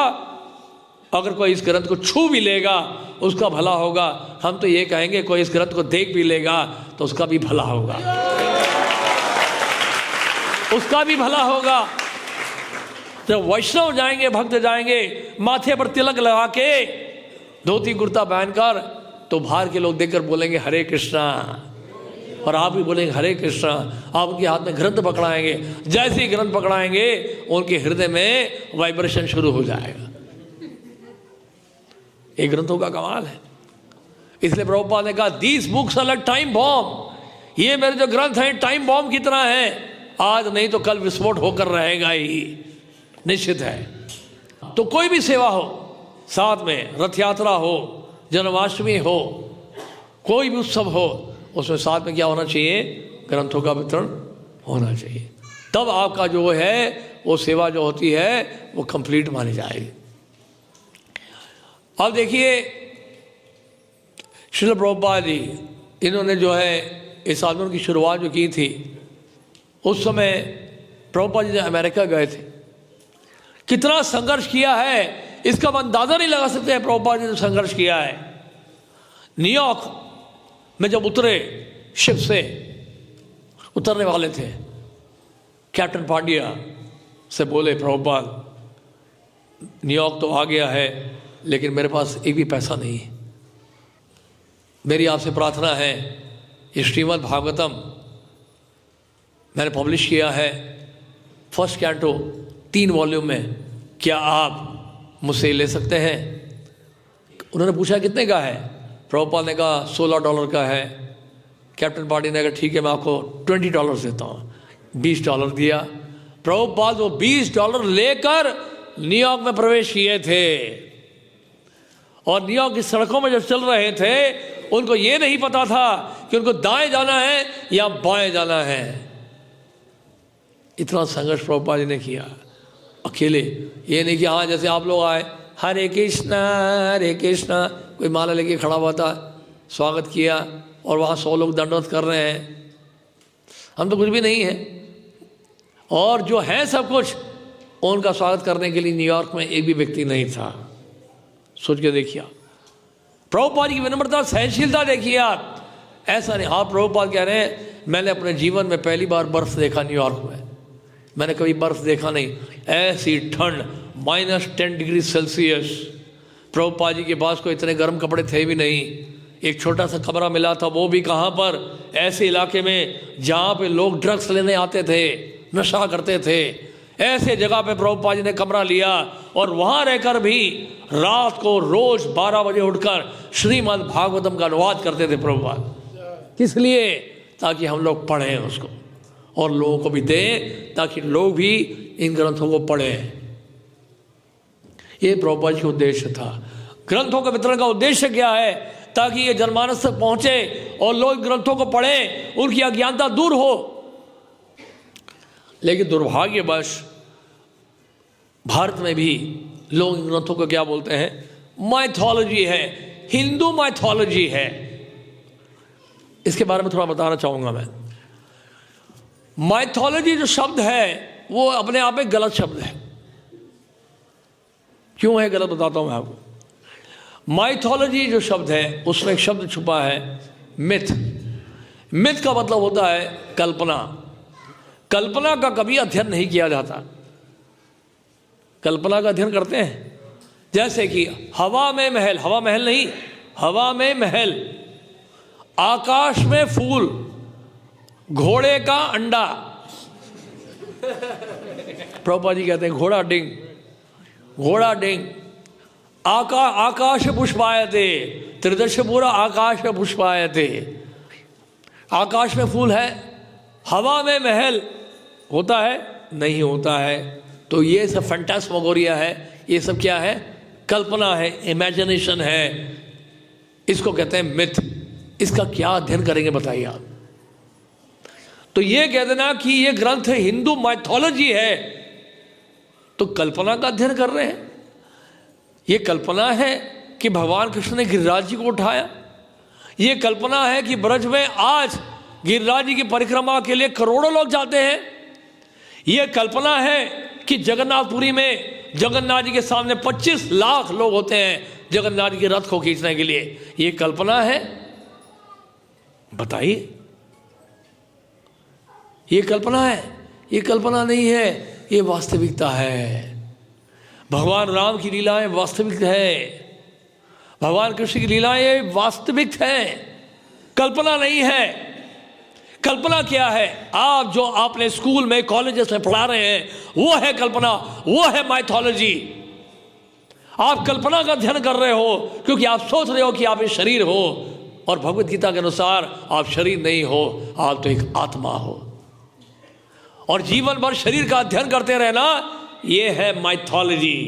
अगर कोई इस ग्रंथ को छू भी लेगा उसका भला होगा। हम तो ये कहेंगे कोई इस ग्रंथ को देख भी लेगा तो उसका भी भला होगा, उसका भी भला होगा। जब वैष्णव जाएंगे, भक्त जाएंगे, माथे पर तिलक लगा के, धोती कुर्ता पहनकर, तो बाहर के लोग देखकर बोलेंगे हरे कृष्णा, और आप भी बोलेंगे हरे कृष्णा। आप उनके हाथ में ग्रंथ पकड़ाएंगे, जैसे ही ग्रंथ पकड़ाएंगे उनके हृदय में वाइब्रेशन शुरू हो जाएगा। ये ग्रंथों का कमाल है। इसलिए प्रभुपाद ने कहा these books are like time bomb, ये मेरे जो ग्रंथ हैं टाइम बॉम्ब की तरह हैं, आज नहीं तो कल विस्फोट होकर रहेगा ही, निश्चित है। तो कोई भी सेवा हो, साथ में रथ यात्रा हो, जन्माष्टमी हो, कोई भी उत्सव हो, उसमें साथ में क्या होना चाहिए? ग्रंथों का वितरण होना चाहिए। तब आपका जो है वो सेवा जो होती है वो कंप्लीट मानी जाएगी। अब देखिए श्रील प्रभुपाद जी, इन्होंने जो है इस आंदोलन की शुरुआत जो की थी, उस समय प्रभुपाद जी अमेरिका गए थे। कितना संघर्ष किया है इसका हम अंदाजा नहीं लगा सकते हैं। प्रभुपाद जी ने संघर्ष किया है। न्यूयॉर्क में जब उतरे, शिप से उतरने वाले थे, कैप्टन पांड्या से बोले प्रभुपाद न्यूयॉर्क तो आ गया है लेकिन मेरे पास एक भी पैसा नहीं है, मेरी आपसे प्रार्थना है ये श्रीमद् भागवतम मैंने पब्लिश किया है, फर्स्ट कैंटो 3 वॉल्यूम में, क्या आप मुझसे ले सकते हैं? उन्होंने पूछा कितने का है? प्रभुपाद ने कहा $16 का है। कैप्टन पार्टी ने कहा ठीक है मैं आपको $20 देता हूँ। $20 दिया। प्रभुपाद वो $20 लेकर न्यूयॉर्क में प्रवेश किए थे, और न्यूयॉर्क की सड़कों में जब चल रहे थे उनको ये नहीं पता था कि उनको दाएं जाना है या बाएं जाना है। इतना संघर्ष प्रभुपाद जी ने किया अकेले। ये नहीं कि हाँ जैसे आप लोग आए हरे कृष्णा, कोई माला लेके खड़ा हुआ था, स्वागत किया और वहाँ 100 लोग दंडवत कर रहे हैं। हम तो कुछ भी नहीं है, और जो है सब कुछ, उनका स्वागत करने के लिए न्यूयॉर्क में एक भी व्यक्ति नहीं था। सोच के देखिए प्रभुपाद की विनम्रता, सहनशीलता देखिए आप। ऐसा नहीं हाँ प्रभुपाद कह रहे हैं मैंने अपने जीवन में पहली बार बर्फ देखा न्यूयॉर्क में, मैंने कभी बर्फ देखा नहीं, ऐसी ठंड -10 डिग्री सेल्सियस। प्रभुपाद जी के पास कोई इतने गर्म कपड़े थे भी नहीं, एक छोटा सा कमरा मिला था, वो भी कहाँ पर, ऐसे इलाके में जहाँ पे लोग ड्रग्स लेने आते थे, नशा करते थे, ऐसे जगह पे प्रभुपाद जी ने कमरा लिया और वहाँ रहकर भी रात को रोज 12 बजे उठकर श्रीमद् भागवतम का अनुवाद करते थे प्रभुपाद। किस लिए? ताकि हम लोग पढ़ें उसको और लोगों को भी दें, ताकि लोग भी इन ग्रंथों को पढ़ें। ये प्रभुपाद जी का उद्देश्य था। ग्रंथों के वितरण का उद्देश्य क्या है? ताकि ये जनमानस तक पहुंचे और लोग ग्रंथों को पढ़ें, उनकी अज्ञानता दूर हो। लेकिन दुर्भाग्यवश भारत में भी लोग इन ग्रंथों को क्या बोलते हैं? माइथोलॉजी है, हिंदू माइथोलॉजी है। इसके बारे में थोड़ा बताना चाहूंगा मैं। माइथोलॉजी जो शब्द है वो अपने आप में गलत शब्द है। क्यों है गलत, बताता हूं मैं आपको। माइथोलॉजी जो शब्द है उसमें एक शब्द छुपा है मिथ। मिथ का मतलब होता है कल्पना। कल्पना का कभी अध्ययन नहीं किया जाता। कल्पना का अध्ययन करते हैं, जैसे कि हवा में महल, हवा महल नहीं, हवा में महल, आकाश में फूल, घोड़े का अंडा। प्रभुपाद जी कहते हैं घोड़ा डिंग, घोड़ा डिंग, आकाश पुष्पायते, त्रिदश पूरा आकाश पुष्पायते। आकाश में फूल है, हवा में महल होता है? नहीं होता है। तो ये सब फैंटास्मोगोरिया है, ये सब क्या है? कल्पना है, इमेजिनेशन है, इसको कहते हैं मिथ। इसका क्या अध्ययन करेंगे बताइए आप? तो ये कह देना कि ये ग्रंथ हिंदू माइथोलॉजी है, तो कल्पना का अध्ययन कर रहे हैं। ये कल्पना है कि भगवान कृष्ण ने गिरिराज जी को उठाया, ये कल्पना है कि ब्रज में आज गिरिराज जी की परिक्रमा के लिए करोड़ों लोग जाते हैं, ये कल्पना है कि जगन्नाथपुरी में जगन्नाथ जी के सामने 25 लाख लोग होते हैं जगन्नाथ जी के रथ को खींचने के लिए, ये कल्पना है? बताइए, ये कल्पना है? ये कल्पना नहीं है, ये वास्तविकता है। भगवान राम की लीलाएं वास्तविक है, भगवान कृष्ण की लीलाएं वास्तविक है, कल्पना नहीं है। कल्पना क्या है? आप जो आपने स्कूल में कॉलेजेस में पढ़ा रहे हैं वो है कल्पना, वो है माइथोलॉजी। आप कल्पना का अध्ययन कर रहे हो क्योंकि आप सोच रहे हो कि आप एक शरीर हो, और भगवत गीता के अनुसार आप शरीर नहीं हो, आप तो एक आत्मा हो। और जीवन भर शरीर का अध्ययन करते रहना, ये है माइथोलॉजी,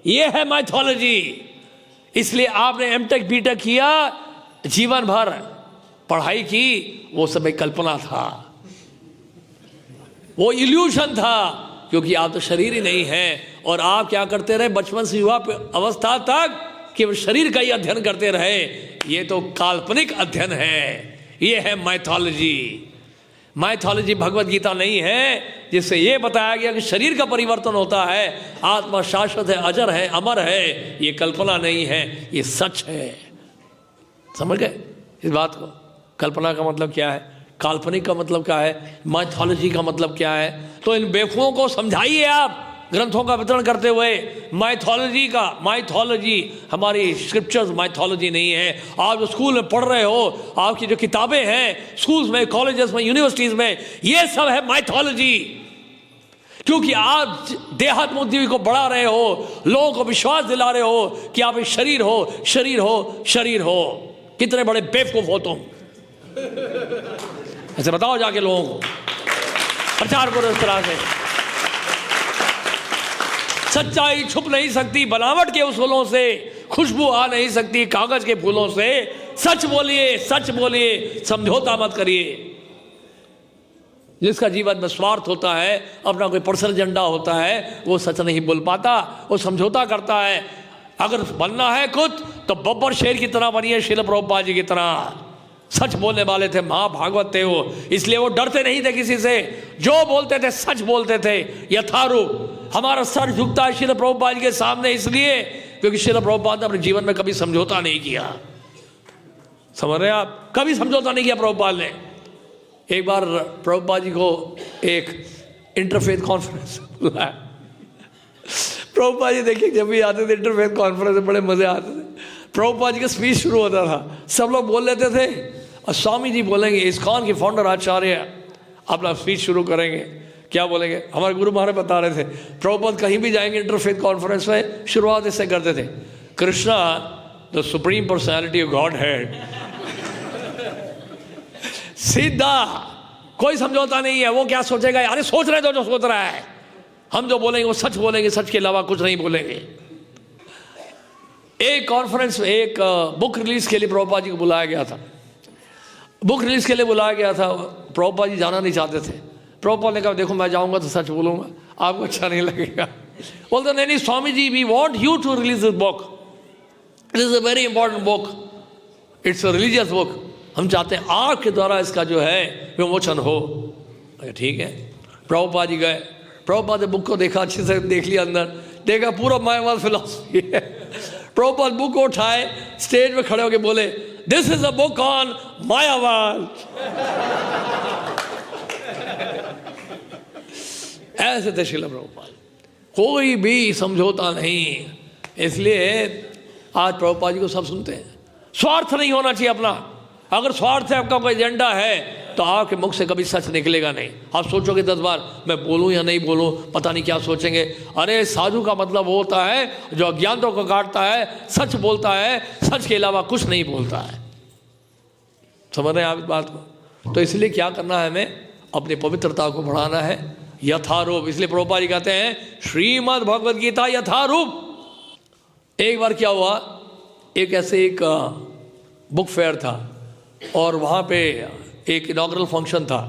ये है माइथोलॉजी। इसलिए आपने एमटेक बीटेक किया, जीवन भर पढ़ाई की, वो सब एक कल्पना था, वो इल्यूशन था, क्योंकि आप तो शरीर ही नहीं है। और आप क्या करते रहे बचपन से युवा अवस्था तक? केवल शरीर का ही अध्ययन करते रहे। ये तो काल्पनिक अध्ययन है, ये है माइथोलॉजी। माइथोलॉजी भगवत गीता नहीं है, जिससे ये बताया गया कि शरीर का परिवर्तन होता है, आत्मा शाश्वत है, अजर है, अमर है। ये कल्पना नहीं है, ये सच है। समझ गए इस बात को? कल्पना का मतलब क्या है, काल्पनिक का मतलब क्या है, माइथोलॉजी का मतलब क्या है? तो इन बेवकूफों को समझाइए आप ग्रंथों का वितरण करते हुए। माइथोलॉजी हमारी स्क्रिप्चर्स माइथोलॉजी नहीं है। आप जो स्कूल में पढ़ रहे हो, आपकी जो किताबें हैं स्कूल्स में, कॉलेजेस में, यूनिवर्सिटीज़ में, ये सब है माइथोलॉजी। क्योंकि आप देहात्म बुद्धि को बढ़ा रहे हो, लोगों को विश्वास दिला रहे हो कि आप एक शरीर हो, शरीर हो, शरीर हो। कितने बड़े बेवकूफ हो तुम, ऐसे बताओ जाके लोगों को, प्रचार करो इस तरह से। सच्चाई छुप नहीं सकती बनावट के उसूलों से, खुशबू आ नहीं सकती कागज के फूलों से। सच बोलिए, सच बोलिए, समझौता मत करिए। जिसका जीवन में स्वार्थ होता है, अपना कोई पर्सनल एजेंडा होता है, वो सच नहीं बोल पाता, वो समझौता करता है। अगर बनना है कुछ तो बब्बर शेर की तरह बनिए, श्रील प्रभुपाद जी की तरह। सच बोलने वाले थे, महाभागवत थे वो, इसलिए वो डरते नहीं थे किसी से। जो बोलते थे सच बोलते थे, यथारूप। हमारा सर झुकता है श्रील प्रभुपाद जी के सामने इसलिए क्योंकि श्रील प्रभुपाद ने अपने जीवन में कभी समझौता नहीं किया। समझ रहे हैं आप? कभी समझौता नहीं किया प्रभुपाद ने। एक बार प्रभुपाद जी को एक इंटरफेथ कॉन्फ्रेंस बुलाया। प्रभुपाद जी देखिए जब भी आते थे इंटरफेथ कॉन्फ्रेंस में बड़े मजे आते थे। प्रभुपाद जी का स्पीच शुरू होता था, सब लोग बोल लेते थे और स्वामी जी बोलेंगे, इस्कॉन के फाउंडर आचार्य अपना स्पीच शुरू करेंगे। क्या बोलेंगे? हमारे गुरु महाराज बता रहे थे, प्रभुपाद कहीं भी जाएंगे इंटरफेथ कॉन्फ्रेंस में, शुरुआत इससे करते थे, Krishna the supreme personality of God head. सीधा, कोई समझौता नहीं है। वो क्या सोचेगा, अरे सोच रहे तो जो सोच रहा है, हम जो बोलेंगे वो सच बोलेंगे, सच के अलावा कुछ नहीं बोलेंगे। एक कॉन्फ्रेंस में एक बुक रिलीज के लिए प्रभुपाद जी को बुलाया गया था। बुक रिलीज के लिए बुलाया गया था, प्रभुपाद जी जाना नहीं चाहते थे। प्रभुपाद ने कहा देखो मैं जाऊंगा तो सच बोलूंगा, आपको अच्छा नहीं लगेगा। बोलते नहीं Swami ji, we want you to release this book, it is a very important book, it's a religious book. हम चाहते हैं आपके द्वारा इसका जो है विमोचन हो। ठीक है। प्रभुपाद जी गए, प्रभुपाद ने बुक को देखा, अच्छे से देख लिया, अंदर देखा पूरा मायावाद फिलॉसफी है। प्रभुपाद बुक को उठाए, स्टेज में खड़े होकर बोले, this is a book on Mayavada. ऐसे थे श्रील प्रभुपाद, कोई भी समझौता नहीं। इसलिए आज प्रभुपाद जी को सब सुनते हैं। स्वार्थ नहीं होना चाहिए अपना। अगर स्वार्थ है, आपका कोई एजेंडा है, तो आपके मुख से कभी सच निकलेगा नहीं। आप सोचोगे 10 बार मैं बोलूं या नहीं बोलूं, पता नहीं क्या सोचेंगे। अरे साधु का मतलब वो होता है जो अज्ञानों को काटता है, सच बोलता है, सच के अलावा कुछ नहीं बोलता है। समझ रहे हैं आप इस बात को? तो इसलिए क्या करना है, हमें अपनी पवित्रता को बढ़ाना है यथारूप। इसलिए प्रभुपाद जी कहते हैं श्रीमद् भगवद गीता यथारूप। एक बार क्या हुआ, एक ऐसे एक बुक फेयर था और वहाँ पे एक इनॉग्रल फंक्शन था,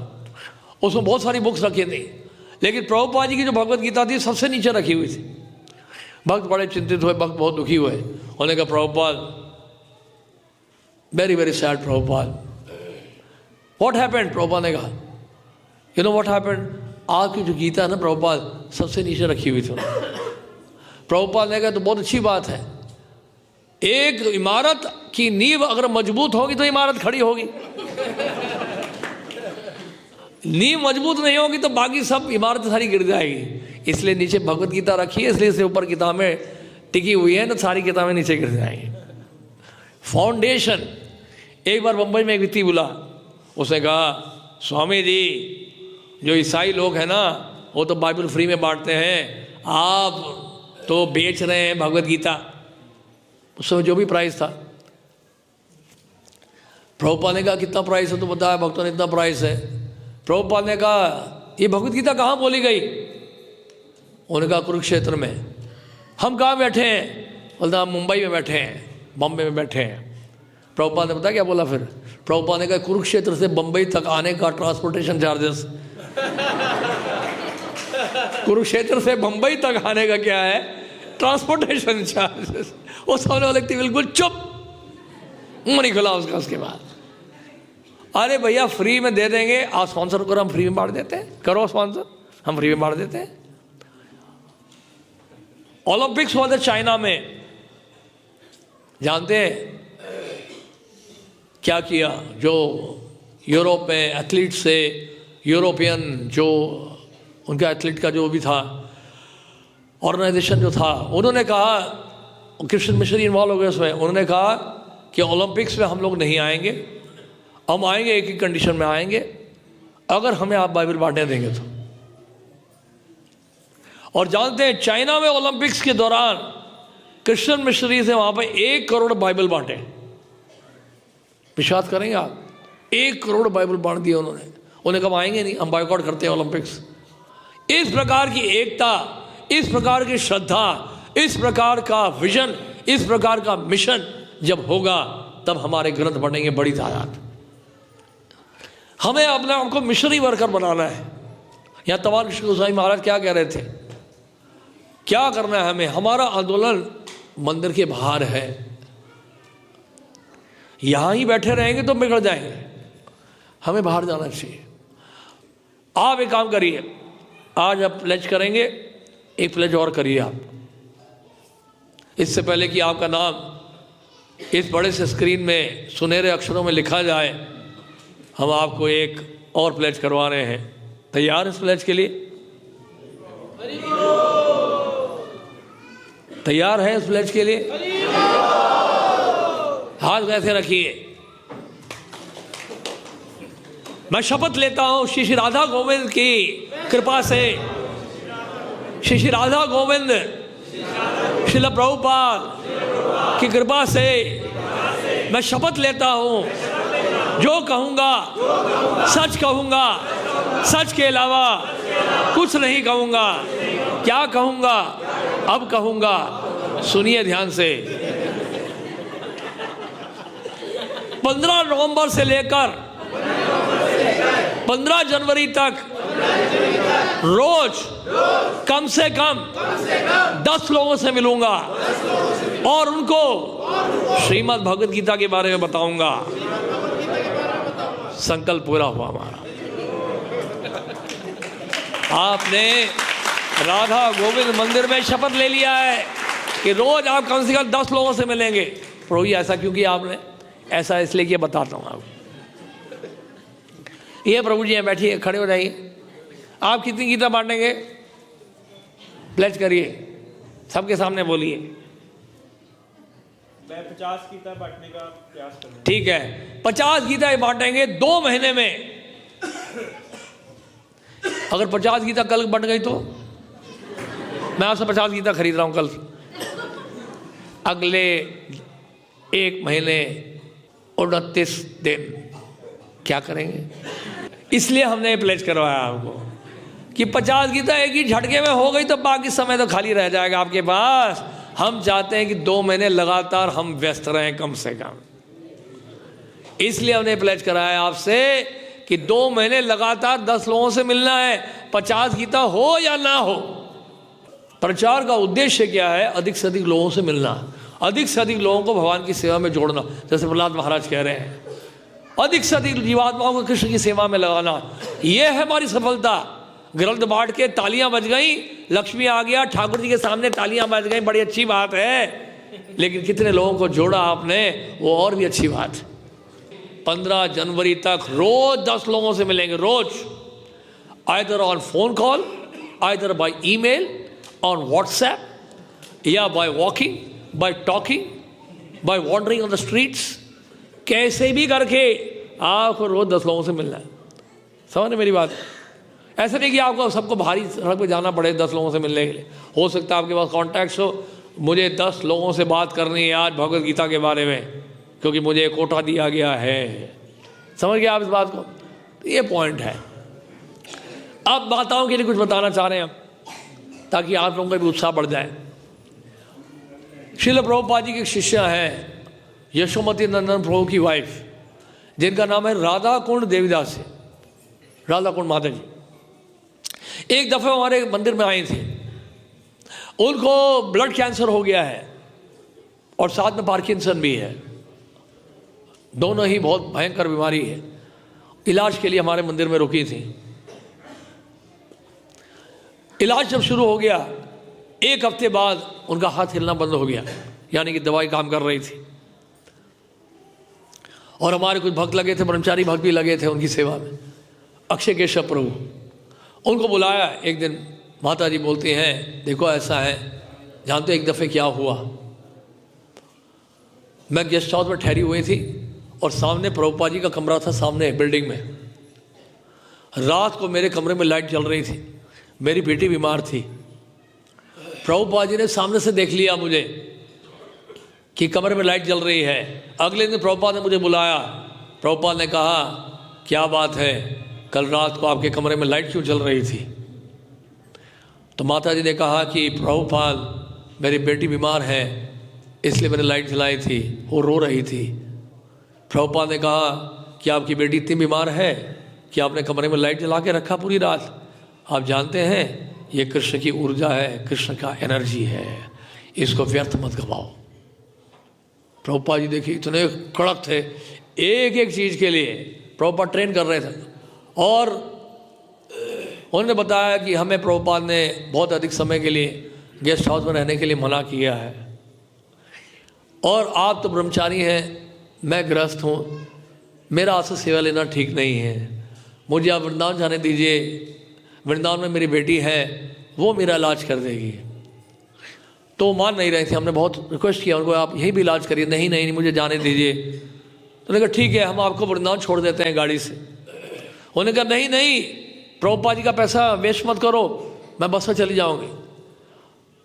उसमें बहुत सारी बुक्स रखी थी, लेकिन प्रभुपाद जी की जो भगवद गीता थी सबसे नीचे रखी हुई थी। भक्त बड़े चिंतित हुए, भक्त बहुत दुखी हुए। उन्होंने कहा Prabhupada, very very sad Prabhupada, what happened? Prabhupada ने कहा यू नो व्हाट हैपेंड, आपकी जो गीता है ना प्रभुपाद सबसे नीचे रखी हुई थी। प्रभुपाद ने कहा तो बहुत अच्छी बात है, एक इमारत की नींव अगर मजबूत होगी तो इमारत खड़ी होगी, नींव मजबूत नहीं होगी तो बाकी सब इमारत सारी गिर जाएगी। इसलिए नीचे भगवत गीता रखी है, इसलिए इससे ऊपर किताबें टिकी हुई है, तो सारी किताबें नीचे गिर जाएंगी। फाउंडेशन। एक बार बंबई में एक व्यक्ति बोला, उसने कहा स्वामी जी जो ईसाई लोग हैं ना वो तो बाइबल फ्री में बांटते हैं, आप तो बेच रहे हैं भगवत गीता। उसमें जो भी प्राइस था, प्रभुपाद ने कहा कितना प्राइस है? तो बताया भक्तों ने इतना प्राइस है। प्रभुपाद ने कहा ये भगवत गीता कहाँ बोली गई? उन्होंने कहा कुरुक्षेत्र में। हम कहाँ बैठे हैं? बोलता हम मुंबई में बैठे हैं, बॉम्बे में बैठे हैं। प्रभुपाद ने बताया क्या बोला फिर? प्रभुपाद ने कहा कुरुक्षेत्र से बंबई तक आने का ट्रांसपोर्टेशन चार्जेस, कुरुक्षेत्र से बंबई तक आने का क्या है? Transportation charges. वो सामने वाले व्यक्ति बिल्कुल चुप, मुंह नहीं खुला उसका। उसके बाद अरे भैया फ्री में दे देंगे, आप स्पॉन्सर करो, हम फ्री में बांट देते हैं, करो स्पॉन्सर, हम फ्री में बांट देते हैं। ओलंपिक्स हुआ था चाइना में, जानते हैं क्या किया? जो यूरोप में एथलीट से, यूरोपियन जो उनका एथलीट का जो भी था ऑर्गेनाइजेशन जो था, उन्होंने कहा, क्रिश्चियन मिशनरी इन्वॉल्व हो गए उसमें, उन्होंने कहा कि ओलंपिक्स में हम लोग नहीं आएंगे, हम आएंगे एक ही कंडीशन में आएंगे, अगर हमें आप बाइबल बांटने देंगे तो। और जानते हैं चाइना में ओलंपिक्स के दौरान क्रिश्चियन मिशनरी से वहां पर 1 करोड़ बाइबल बांटे। विश्वास करेंगे आप? 1 करोड़ बाइबल बांट दिए उन्होंने। उन्हें कब आएंगे नहीं, हम बॉयकॉट करते हैं ओलंपिक्स। इस प्रकार की एकता, इस प्रकार की श्रद्धा, इस प्रकार का विजन, इस प्रकार का मिशन जब होगा तब हमारे ग्रंथ बढ़ेंगे बड़ी तादाद। हमें अपने आप को मिशनरी वर्कर बनाना है। यहाँ तमाल कृष्ण गोस्वामी महाराज क्या कह रहे थे, क्या करना है हमें? हमारा आंदोलन मंदिर के बाहर है, यहां ही बैठे रहेंगे तो बिगड़ जाएंगे, हमें बाहर जाना चाहिए। आप एक काम करिए, आज आप प्लेज करेंगे, एक प्लेज और करिए आप। इससे पहले कि आपका नाम इस बड़े से स्क्रीन में सुनहरे अक्षरों में लिखा जाए, हम आपको एक और प्लेज करवा रहे हैं। तैयार इस प्लेज के लिए? तैयार है इस प्लेज के लिए? हाथ कैसे रखिए। मैं शपथ लेता हूं श्री श्री राधा गोविंद की कृपा से, श्री श्री राधा गोविंद श्रील प्रभुपाद की कृपा से मैं शपथ लेता हूं, जो कहूंगा सच कहूंगा, सच के अलावा कुछ नहीं कहूंगा। क्या कहूंगा? अब कहूंगा, सुनिए ध्यान से। 15 नवंबर से लेकर 15 जनवरी तक रोज कम से कम 10 लोगों से मिलूंगा और उनको श्रीमद् भगवद गीता के बारे में बताऊंगा। संकल्प पूरा हुआ हमारा। आपने राधा गोविंद मंदिर में शपथ ले लिया है कि रोज आप कम से कम 10 लोगों से मिलेंगे। प्रभु जी ऐसा क्यों किया आपने? ऐसा इसलिए कि बताता हूँ आपको। ये प्रभु जी बैठिए, खड़े हो जाइए। आप कितनी गीता बांटेंगे? प्लेज करिए, सबके सामने बोलिए। मैं 50 गीता बांटने का प्रयास करूंगा। ठीक है, 50 गीताएं बांटेंगे 2 महीने में। अगर 50 गीता कल बन गई तो मैं आपसे 50 गीता खरीद रहा हूँ कल, अगले 1 महीने 29 दिन क्या करेंगे? इसलिए हमने प्लेज करवाया आपको कि 50 गीता एक ही झटके में हो गई तो बाकी समय तो खाली रह जाएगा आपके पास। हम चाहते हैं कि 2 महीने लगातार हम व्यस्त रहें कम से कम, इसलिए हमने प्लेज कराया आपसे कि 2 महीने लगातार 10 लोगों से मिलना है, 50 गीता हो या ना हो। प्रचार का उद्देश्य क्या है? अधिक से अधिक लोगों से मिलना, अधिक से अधिक लोगों को भगवान की सेवा में जोड़ना। जैसे प्रहलाद महाराज कह रहे हैं, अधिक से अधिक जीवात्माओं को कृष्ण की सेवा में लगाना, यह है हमारी सफलता। ग्रंथ बांट के तालियां बज गई, लक्ष्मी आ गया, ठाकुर जी के सामने तालियां बज गई, बड़ी अच्छी बात है, लेकिन कितने लोगों को जोड़ा आपने, वो और भी अच्छी बात है। 15 जनवरी तक रोज 10 लोगों से मिलेंगे, रोज, either on phone call, either by email, on WhatsApp, या by walking, by talking, by wandering on the streets, कैसे भी करके आपको रोज 10 लोगों से मिलना है। समझ मेरी बात? ऐसा नहीं कि आपको सबको भारी सड़क पे जाना पड़े 10 लोगों से मिलने के लिए। हो सकता है आपके पास कॉन्टैक्ट्स हो, मुझे 10 लोगों से बात करनी है आज भगवद गीता के बारे में, क्योंकि मुझे कोटा दिया गया है। समझ गए आप इस बात को? तो ये पॉइंट है। अब माताओं के लिए कुछ बताना चाह रहे हैं हम, ताकि आप लोगों का भी उत्साह बढ़ जाए। श्रील प्रभुपाद जी के शिष्य हैं यशोमती नंदन प्रभु की वाइफ, जिनका नाम है राधा कुंड देवीदास, राधा कुंड माता जी। एक दफे हमारे मंदिर में आई थी, उनको ब्लड कैंसर हो गया है और साथ में पार्किंसन भी है, दोनों ही बहुत भयंकर बीमारी है। इलाज के लिए हमारे मंदिर में रुकी थी। इलाज जब शुरू हो गया, 1 हफ्ते बाद उनका हाथ हिलना बंद हो गया, यानी कि दवाई काम कर रही थी। और हमारे कुछ भक्त लगे थे, ब्रह्मचारी भक्त भी लगे थे उनकी सेवा में। अक्षय केशव प्रभु, उनको बुलाया एक दिन। माता जी बोलती हैं, देखो ऐसा है, जानते एक दफ़े क्या हुआ, मैं गेस्ट हाउस में ठहरी हुई थी और सामने प्रभुपाद जी का कमरा था, सामने बिल्डिंग में। रात को मेरे कमरे में लाइट जल रही थी, मेरी बेटी बीमार थी। प्रभुपाद जी ने सामने से देख लिया मुझे कि कमरे में लाइट जल रही है। अगले दिन प्रभुपाद ने मुझे बुलाया। प्रभुपाद ने कहा, क्या बात है, कल रात को आपके कमरे में लाइट क्यों जल रही थी? तो माता जी ने कहा कि प्रभुपाद, मेरी बेटी बीमार है, इसलिए मैंने लाइट जलाई थी, वो रो रही थी। प्रभुपाद ने कहा कि आपकी बेटी इतनी बीमार है कि आपने कमरे में लाइट जला के रखा पूरी रात? आप जानते हैं ये कृष्ण की ऊर्जा है, कृष्ण का एनर्जी है, इसको व्यर्थ मत गवाओ। प्रभुपाद जी देखिए इतने कड़क थे, एक एक चीज़ के लिए प्रभुपाद ट्रेन कर रहे थे। और उन्होंने बताया कि हमें प्रभुपाद ने बहुत अधिक समय के लिए गेस्ट हाउस में रहने के लिए मना किया है, और आप तो ब्रह्मचारी हैं, मैं गृहस्थ हूँ, मेरा आपसे सेवा लेना ठीक नहीं है, मुझे आप वृंदावन जाने दीजिए, वृंदावन में मेरी बेटी है, वो मेरा इलाज कर देगी। तो मान नहीं रहे थे। हमने बहुत रिक्वेस्ट किया उनको, आप यहीं भी इलाज करिए। नहीं नहीं नहीं, मुझे जाने दीजिए। तो उन्होंने कहा ठीक है, हम आपको वृंदावन छोड़ देते हैं गाड़ी से। उन्होंने कहा नहीं नहीं, प्रभुपाद जी का पैसा वेस्ट मत करो, मैं बस में चली जाऊँगी।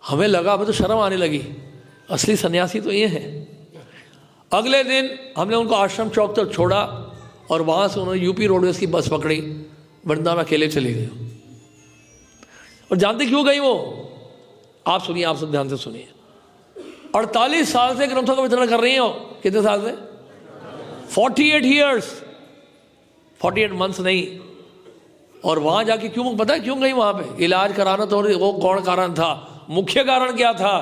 हमें लगा, हमें तो शर्म आने लगी, असली सन्यासी तो ये है। अगले दिन हमने उनको आश्रम चौक तक छोड़ा और वहाँ से उन्होंने यूपी रोडवेज की बस पकड़ी, वृंदावन अकेले चले गए। और जानते क्यों गई वो? आप सुनिए, आप सब ध्यान से सुनिए। 48 साल से ग्रंथों का वितरण कर रही हो। कितने साल से? 48 ईयर्स, 48 मंथ्स नहीं। और वहाँ जाके क्यों, पता है क्यों गई वहाँ पे? इलाज कराना। तो वो कौन कारण था? मुख्य कारण क्या था?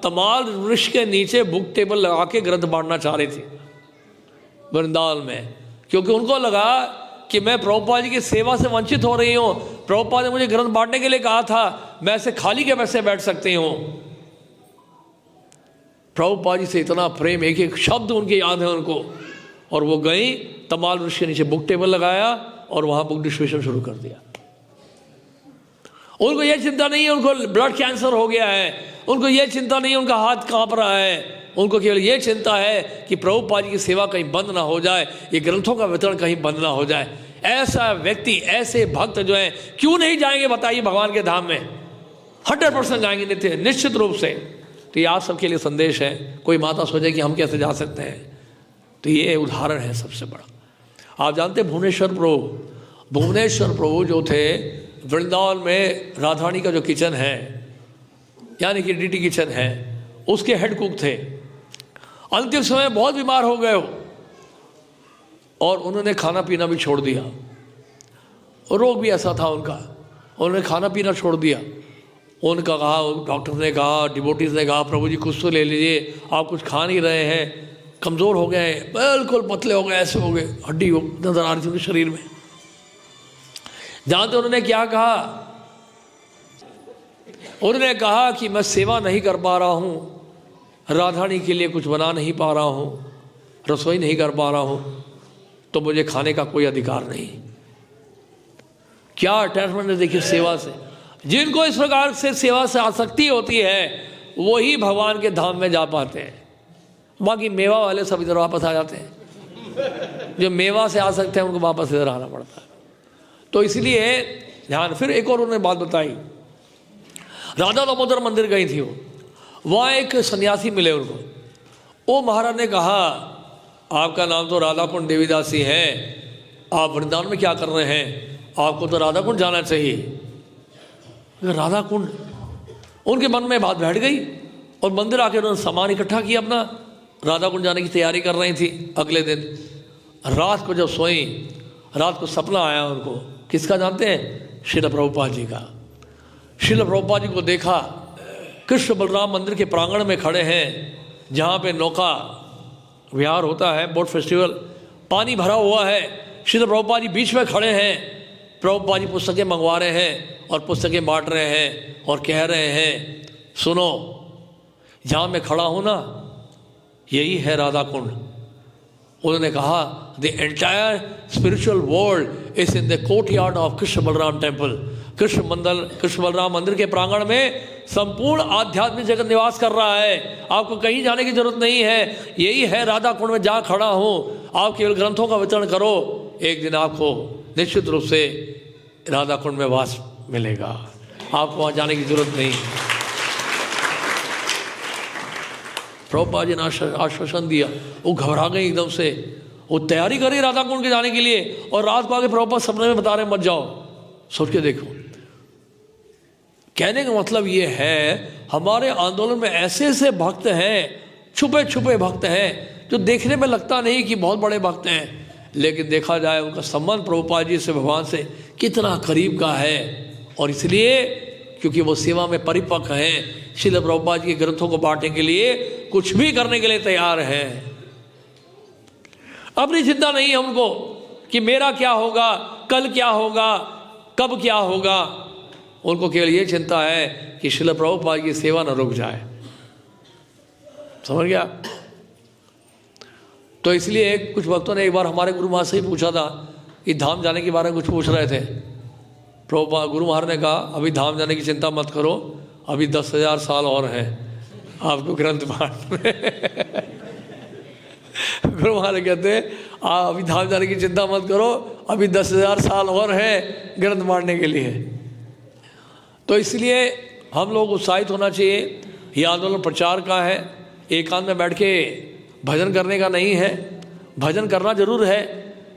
तमाल वृक्ष के नीचे बुक टेबल लगा के ग्रंथ बांटना चाह रही थी वृंदावन में, क्योंकि उनको लगा कि मैं प्रभुपाद जी की सेवा से वंचित हो रही हूँ। प्रभुपाद ने मुझे ग्रंथ बांटने के लिए कहा था, मैं ऐसे खाली के पैसे बैठ सकती हूँ। प्रभुपाद जी से इतना प्रेम, एक एक शब्द उनके याद है उनको। और वो गई, तमाल वृक्ष के नीचे बुक टेबल लगाया और वहाँ बुक डिस्ट्रीब्यूशन शुरू कर दिया। उनको ये चिंता नहीं है उनको ब्लड कैंसर हो गया है, उनको ये चिंता नहीं है उनका हाथ कांप रहा है, उनको केवल ये चिंता है कि प्रभुपाद जी की सेवा कहीं बंद ना हो जाए, ये ग्रंथों का वितरण कहीं बंद ना हो जाए। ऐसा व्यक्ति, ऐसे भक्त जो हैं, क्यों नहीं जाएंगे बताइए भगवान के धाम में? 100% जाएंगे निश्चित रूप से। तो ये आप सबके लिए संदेश है। कोई माता सोचे कि हम कैसे जा सकते हैं, तो ये उदाहरण है सबसे बड़ा। आप जानते हैं भुवनेश्वर प्रभु जो थे वृंदावन में, राधारानी का जो किचन है यानी कि डीटी किचन है, उसके हेड कुक थे। अंतिम समय बहुत बीमार हो गए हो और उन्होंने खाना पीना भी छोड़ दिया। रोग भी ऐसा था उनका, उन्होंने खाना पीना छोड़ दिया। उनका कहा, डॉक्टर ने कहा, डिवोटीज ने कहा, प्रभु जी कुछ तो ले लीजिए, आप कुछ खा नहीं रहे हैं, कमज़ोर हो गए, बिल्कुल पतले हो गए, ऐसे हो गए, हड्डी नजर आ रही थी उनके शरीर में। जानते उन्होंने क्या कहा? उन्होंने कहा कि मैं सेवा नहीं कर पा रहा हूँ, राधारानी के लिए कुछ बना नहीं पा रहा हूँ, रसोई नहीं कर पा रहा हूँ, तो मुझे खाने का कोई अधिकार नहीं। क्या अटैचमेंट है देखिए सेवा से। जिनको इस प्रकार से सेवा से आसक्ति होती है वही भगवान के धाम में जा पाते हैं। बाकी मेवा वाले सब इधर वापस आ जाते हैं। जो मेवा से आ सकते हैं उनको वापस इधर आना पड़ता है। तो इसलिए ध्यान। फिर एक और उन्होंने बात बताई, राधा दामोदर मंदिर गई थी वो, वहाँ एक सन्यासी मिले उनको। वो महाराज ने कहा, आपका नाम तो राधा कुंड देवीदासी है, आप वृंदावन में क्या कर रहे हैं? आपको तो राधा कुंड जाना चाहिए। राधा कुंड, उनके मन में बात बैठ गई और मंदिर आके उन्होंने सामान इकट्ठा किया अपना, राधा कुंड जाने की तैयारी कर रही थी। अगले दिन रात को जब सोई, रात को सपना आया उनको, किसका जानते हैं? श्रील प्रभुपाद जी का। श्रील प्रभुपाद जी को देखा, कृष्ण बलराम मंदिर के प्रांगण में खड़े हैं, जहाँ पे नौका विहार होता है, बोट फेस्टिवल, पानी भरा हुआ है। श्रील प्रभुपाद जी बीच में खड़े हैं। प्रभुपाद जी पुस्तकें मंगवा रहे हैं और पुस्तकें बांट रहे हैं और कह रहे हैं, सुनो, जहाँ मैं खड़ा हूँ ना, यही है राधा कुंड। उन्होंने कहा, the entire spiritual world is in the courtyard of Krishna Balram temple. Krishna Balram मंदिर के प्रांगण में संपूर्ण आध्यात्मिक जगत निवास कर रहा है। आपको कहीं जाने की जरूरत नहीं है, यही है राधा कुंड में जहाँ खड़ा हूँ। आप केवल ग्रंथों का वितरण करो, एक दिन आपको निश्चित रूप से राधा कुंड में वास मिलेगा, आपको वहाँ जाने की जरूरत नहीं। प्रभुपाद जी ने आश्वासन दिया। वो घबरा गई एकदम से, वो तैयारी करी राधा कुंड के जाने के लिए, और रात को आके प्रभुपाद सपने में बता रहे मत जाओ। सोच के देखो, कहने का मतलब ये है, हमारे आंदोलन में ऐसे ऐसे भक्त हैं, छुपे छुपे भक्त हैं, जो देखने में लगता नहीं कि बहुत बड़े भक्त हैं, लेकिन देखा जाए उनका संबंध प्रभुपाद जी से, भगवान से कितना करीब का है। और इसलिए क्योंकि वो सेवा में परिपक्व हैं, श्रील प्रभुपाद जी के ग्रंथों को बांटने के लिए, कुछ भी करने के लिए तैयार हैं। अपनी चिंता नहीं है उनको कि मेरा क्या होगा, कल क्या होगा, कब क्या होगा। उनको केवल ये चिंता है कि श्रील प्रभुपाद की सेवा न रुक जाए। समझ गया? तो इसलिए कुछ भक्तों ने एक बार हमारे गुरु महाराज से ही पूछा था कि धाम जाने के बारे में कुछ पूछ रहे थे। प्रभुपाद गुरु महाराज ने कहा, अभी धाम जाने की चिंता मत करो, अभी 10,000 साल और हैं आपको ग्रंथ बांटने। गुरु महाराज कहते हैं, आप अभी धाम जाने की चिंता मत करो, अभी 10,000 साल और हैं ग्रंथ बांटने के लिए। तो इसलिए हम लोग उत्साहित होना चाहिए। ये आंदोलन प्रचार का है, एकांत में बैठ के भजन करने का नहीं है। भजन करना जरूर है,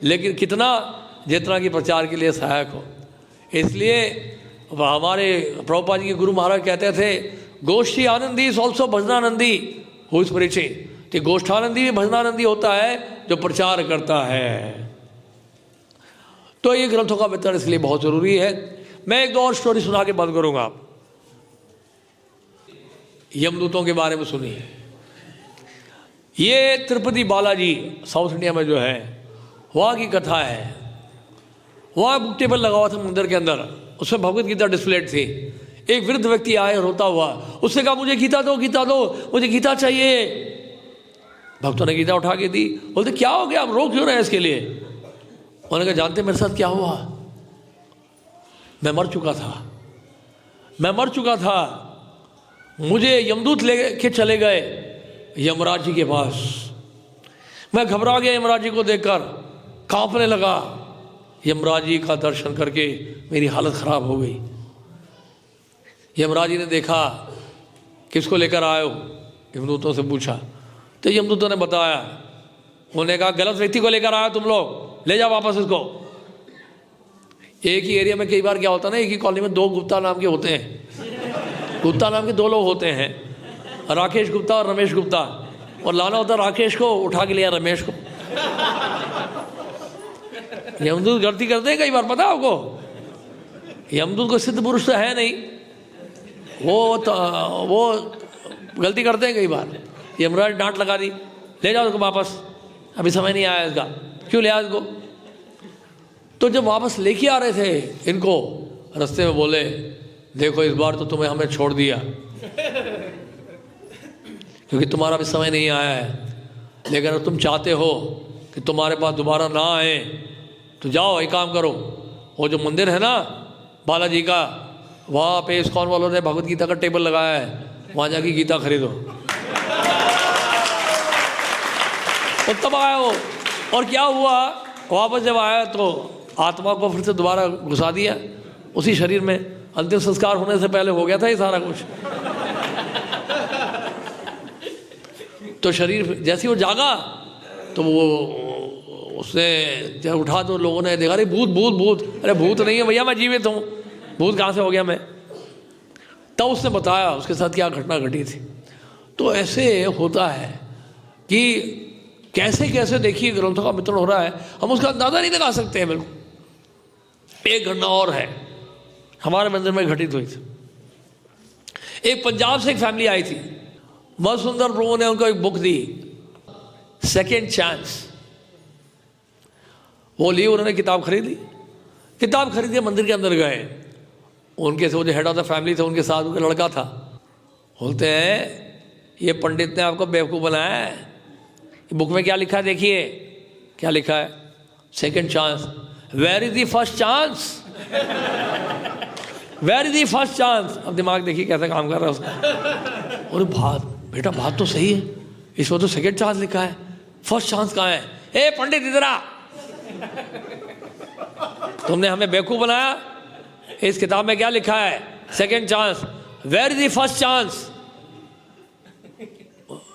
लेकिन कितना, जितना कि प्रचार के लिए सहायक हो। इसलिए हमारे प्रभुपाद जी के गुरु महाराज कहते थे, गोष्ठी आनंदी इज ऑल्सो भजनानंदी हु इज प्रीचिंग। कि गोष्ठानंदी भी भजनानंदी होता है जो प्रचार करता है। तो ये ग्रंथों का वितरण इसलिए बहुत जरूरी है। मैं एक दो और स्टोरी सुना के बंद करूंगा। आप यमदूतों के बारे में सुनिए। ये तिरुपति बालाजी साउथ इंडिया में जो है, वहाँ की कथा है। वहाँ बुक टेबल लगा हुआ था मंदिर के अंदर, उसमें भगवत गीता डिस्प्लेड थी। एक वृद्ध व्यक्ति आए रोता हुआ, उसने कहा मुझे गीता दो, गीता दो, मुझे गीता चाहिए। भक्तों ने गीता उठा के दी। बोलते क्या हो गया, आप रो क्यों रहे हैं इसके लिए? उन्होंने कहा जानते मेरे साथ क्या हुआ? मैं मर चुका था, मुझे यमदूत ले के चले गए यमराज जी के पास। मैं घबरा गया यमराज जी को देखकर, कांपने लगा। यमराज जी का दर्शन करके मेरी हालत ख़राब हो गई। यमराज जी ने देखा, किसको लेकर आए हो? यमदूतों से पूछा तो यमदूतों ने बताया। उन्होंने कहा गलत व्यक्ति को लेकर आया तुम लोग, ले जाओ वापस इसको। एक ही एरिया में कई बार क्या होता है ना, एक ही कॉलोनी में दो गुप्ता नाम के होते हैं। गुप्ता नाम के दो लोग होते हैं, राकेश गुप्ता और रमेश गुप्ता, और लाना होता राकेश को, उठा के लिया रमेश को। यमदूत गलती करते हैं कई बार, पता है आपको। यमदूत को सिद्ध पुरुष तो है नहीं, वो गलती करते हैं कई बार। यमराज डांट लगा दी, ले जाओ उसको वापस, अभी समय नहीं आया इसका, क्यों ले आया इसको? तो जब वापस लेके आ रहे थे इनको, रास्ते में बोले देखो इस बार तो तुम्हें हमने छोड़ दिया क्योंकि तुम्हारा भी समय नहीं आया है, लेकिन अगर तुम चाहते हो कि तुम्हारे पास दोबारा ना आए तो जाओ एक काम करो, वो जो मंदिर है ना बालाजी का, वहाँ पे इस्कॉन वालों ने भगवत गीता का टेबल लगाया है, वहाँ जाके गीता खरीदो। तो तब आया वो, और क्या हुआ, वापस जब आया तो आत्मा को फिर से दोबारा घुसा दिया उसी शरीर में। अंतिम संस्कार होने से पहले हो गया था ये सारा कुछ। तो शरीर जैसे वो जागा तो वो उसने जब उठा तो लोगों ने देखा, अरे भूत भूत भूत, अरे भूत नहीं है भैया, मैं जीवित हूँ, भूत कहाँ से हो गया मैं? तब उसने बताया उसके साथ क्या घटना घटी थी। तो ऐसे होता है कि कैसे कैसे देखिए ग्रंथों का वितरण हो रहा है, हम उसका अंदाजा नहीं लगा सकते हैं बिल्कुल। एक घटना और है, हमारे मंदिर में घटित हुई थी। एक पंजाब से एक फैमिली आई थी, बहुत सुंदर प्रभु ने उनको एक बुक दी, सेकेंड चांस। वो ली, उन्होंने किताब खरीदी, किताब खरीद के मंदिर के अंदर गए। उनके से वो जो हेड ऑफ द फैमिली थे, उनके साथ उनका लड़का था। बोलते हैं ये पंडित ने आपको बेवकूफ़ बनाया है, बुक में क्या लिखा है देखिए। क्या लिखा है? Second chance. Where is the first chance? Where is the first chance? अब दिमाग देखिए कैसे काम कर रहा है उसका। और बात बेटा बात तो सही है, इसमें तो सेकंड चांस लिखा है, फर्स्ट चांस कहाँ है? ए पंडित इधर आ, तुमने हमें बेवकूफ़ बनाया। इस किताब में क्या लिखा है? Second chance. Where is the first chance?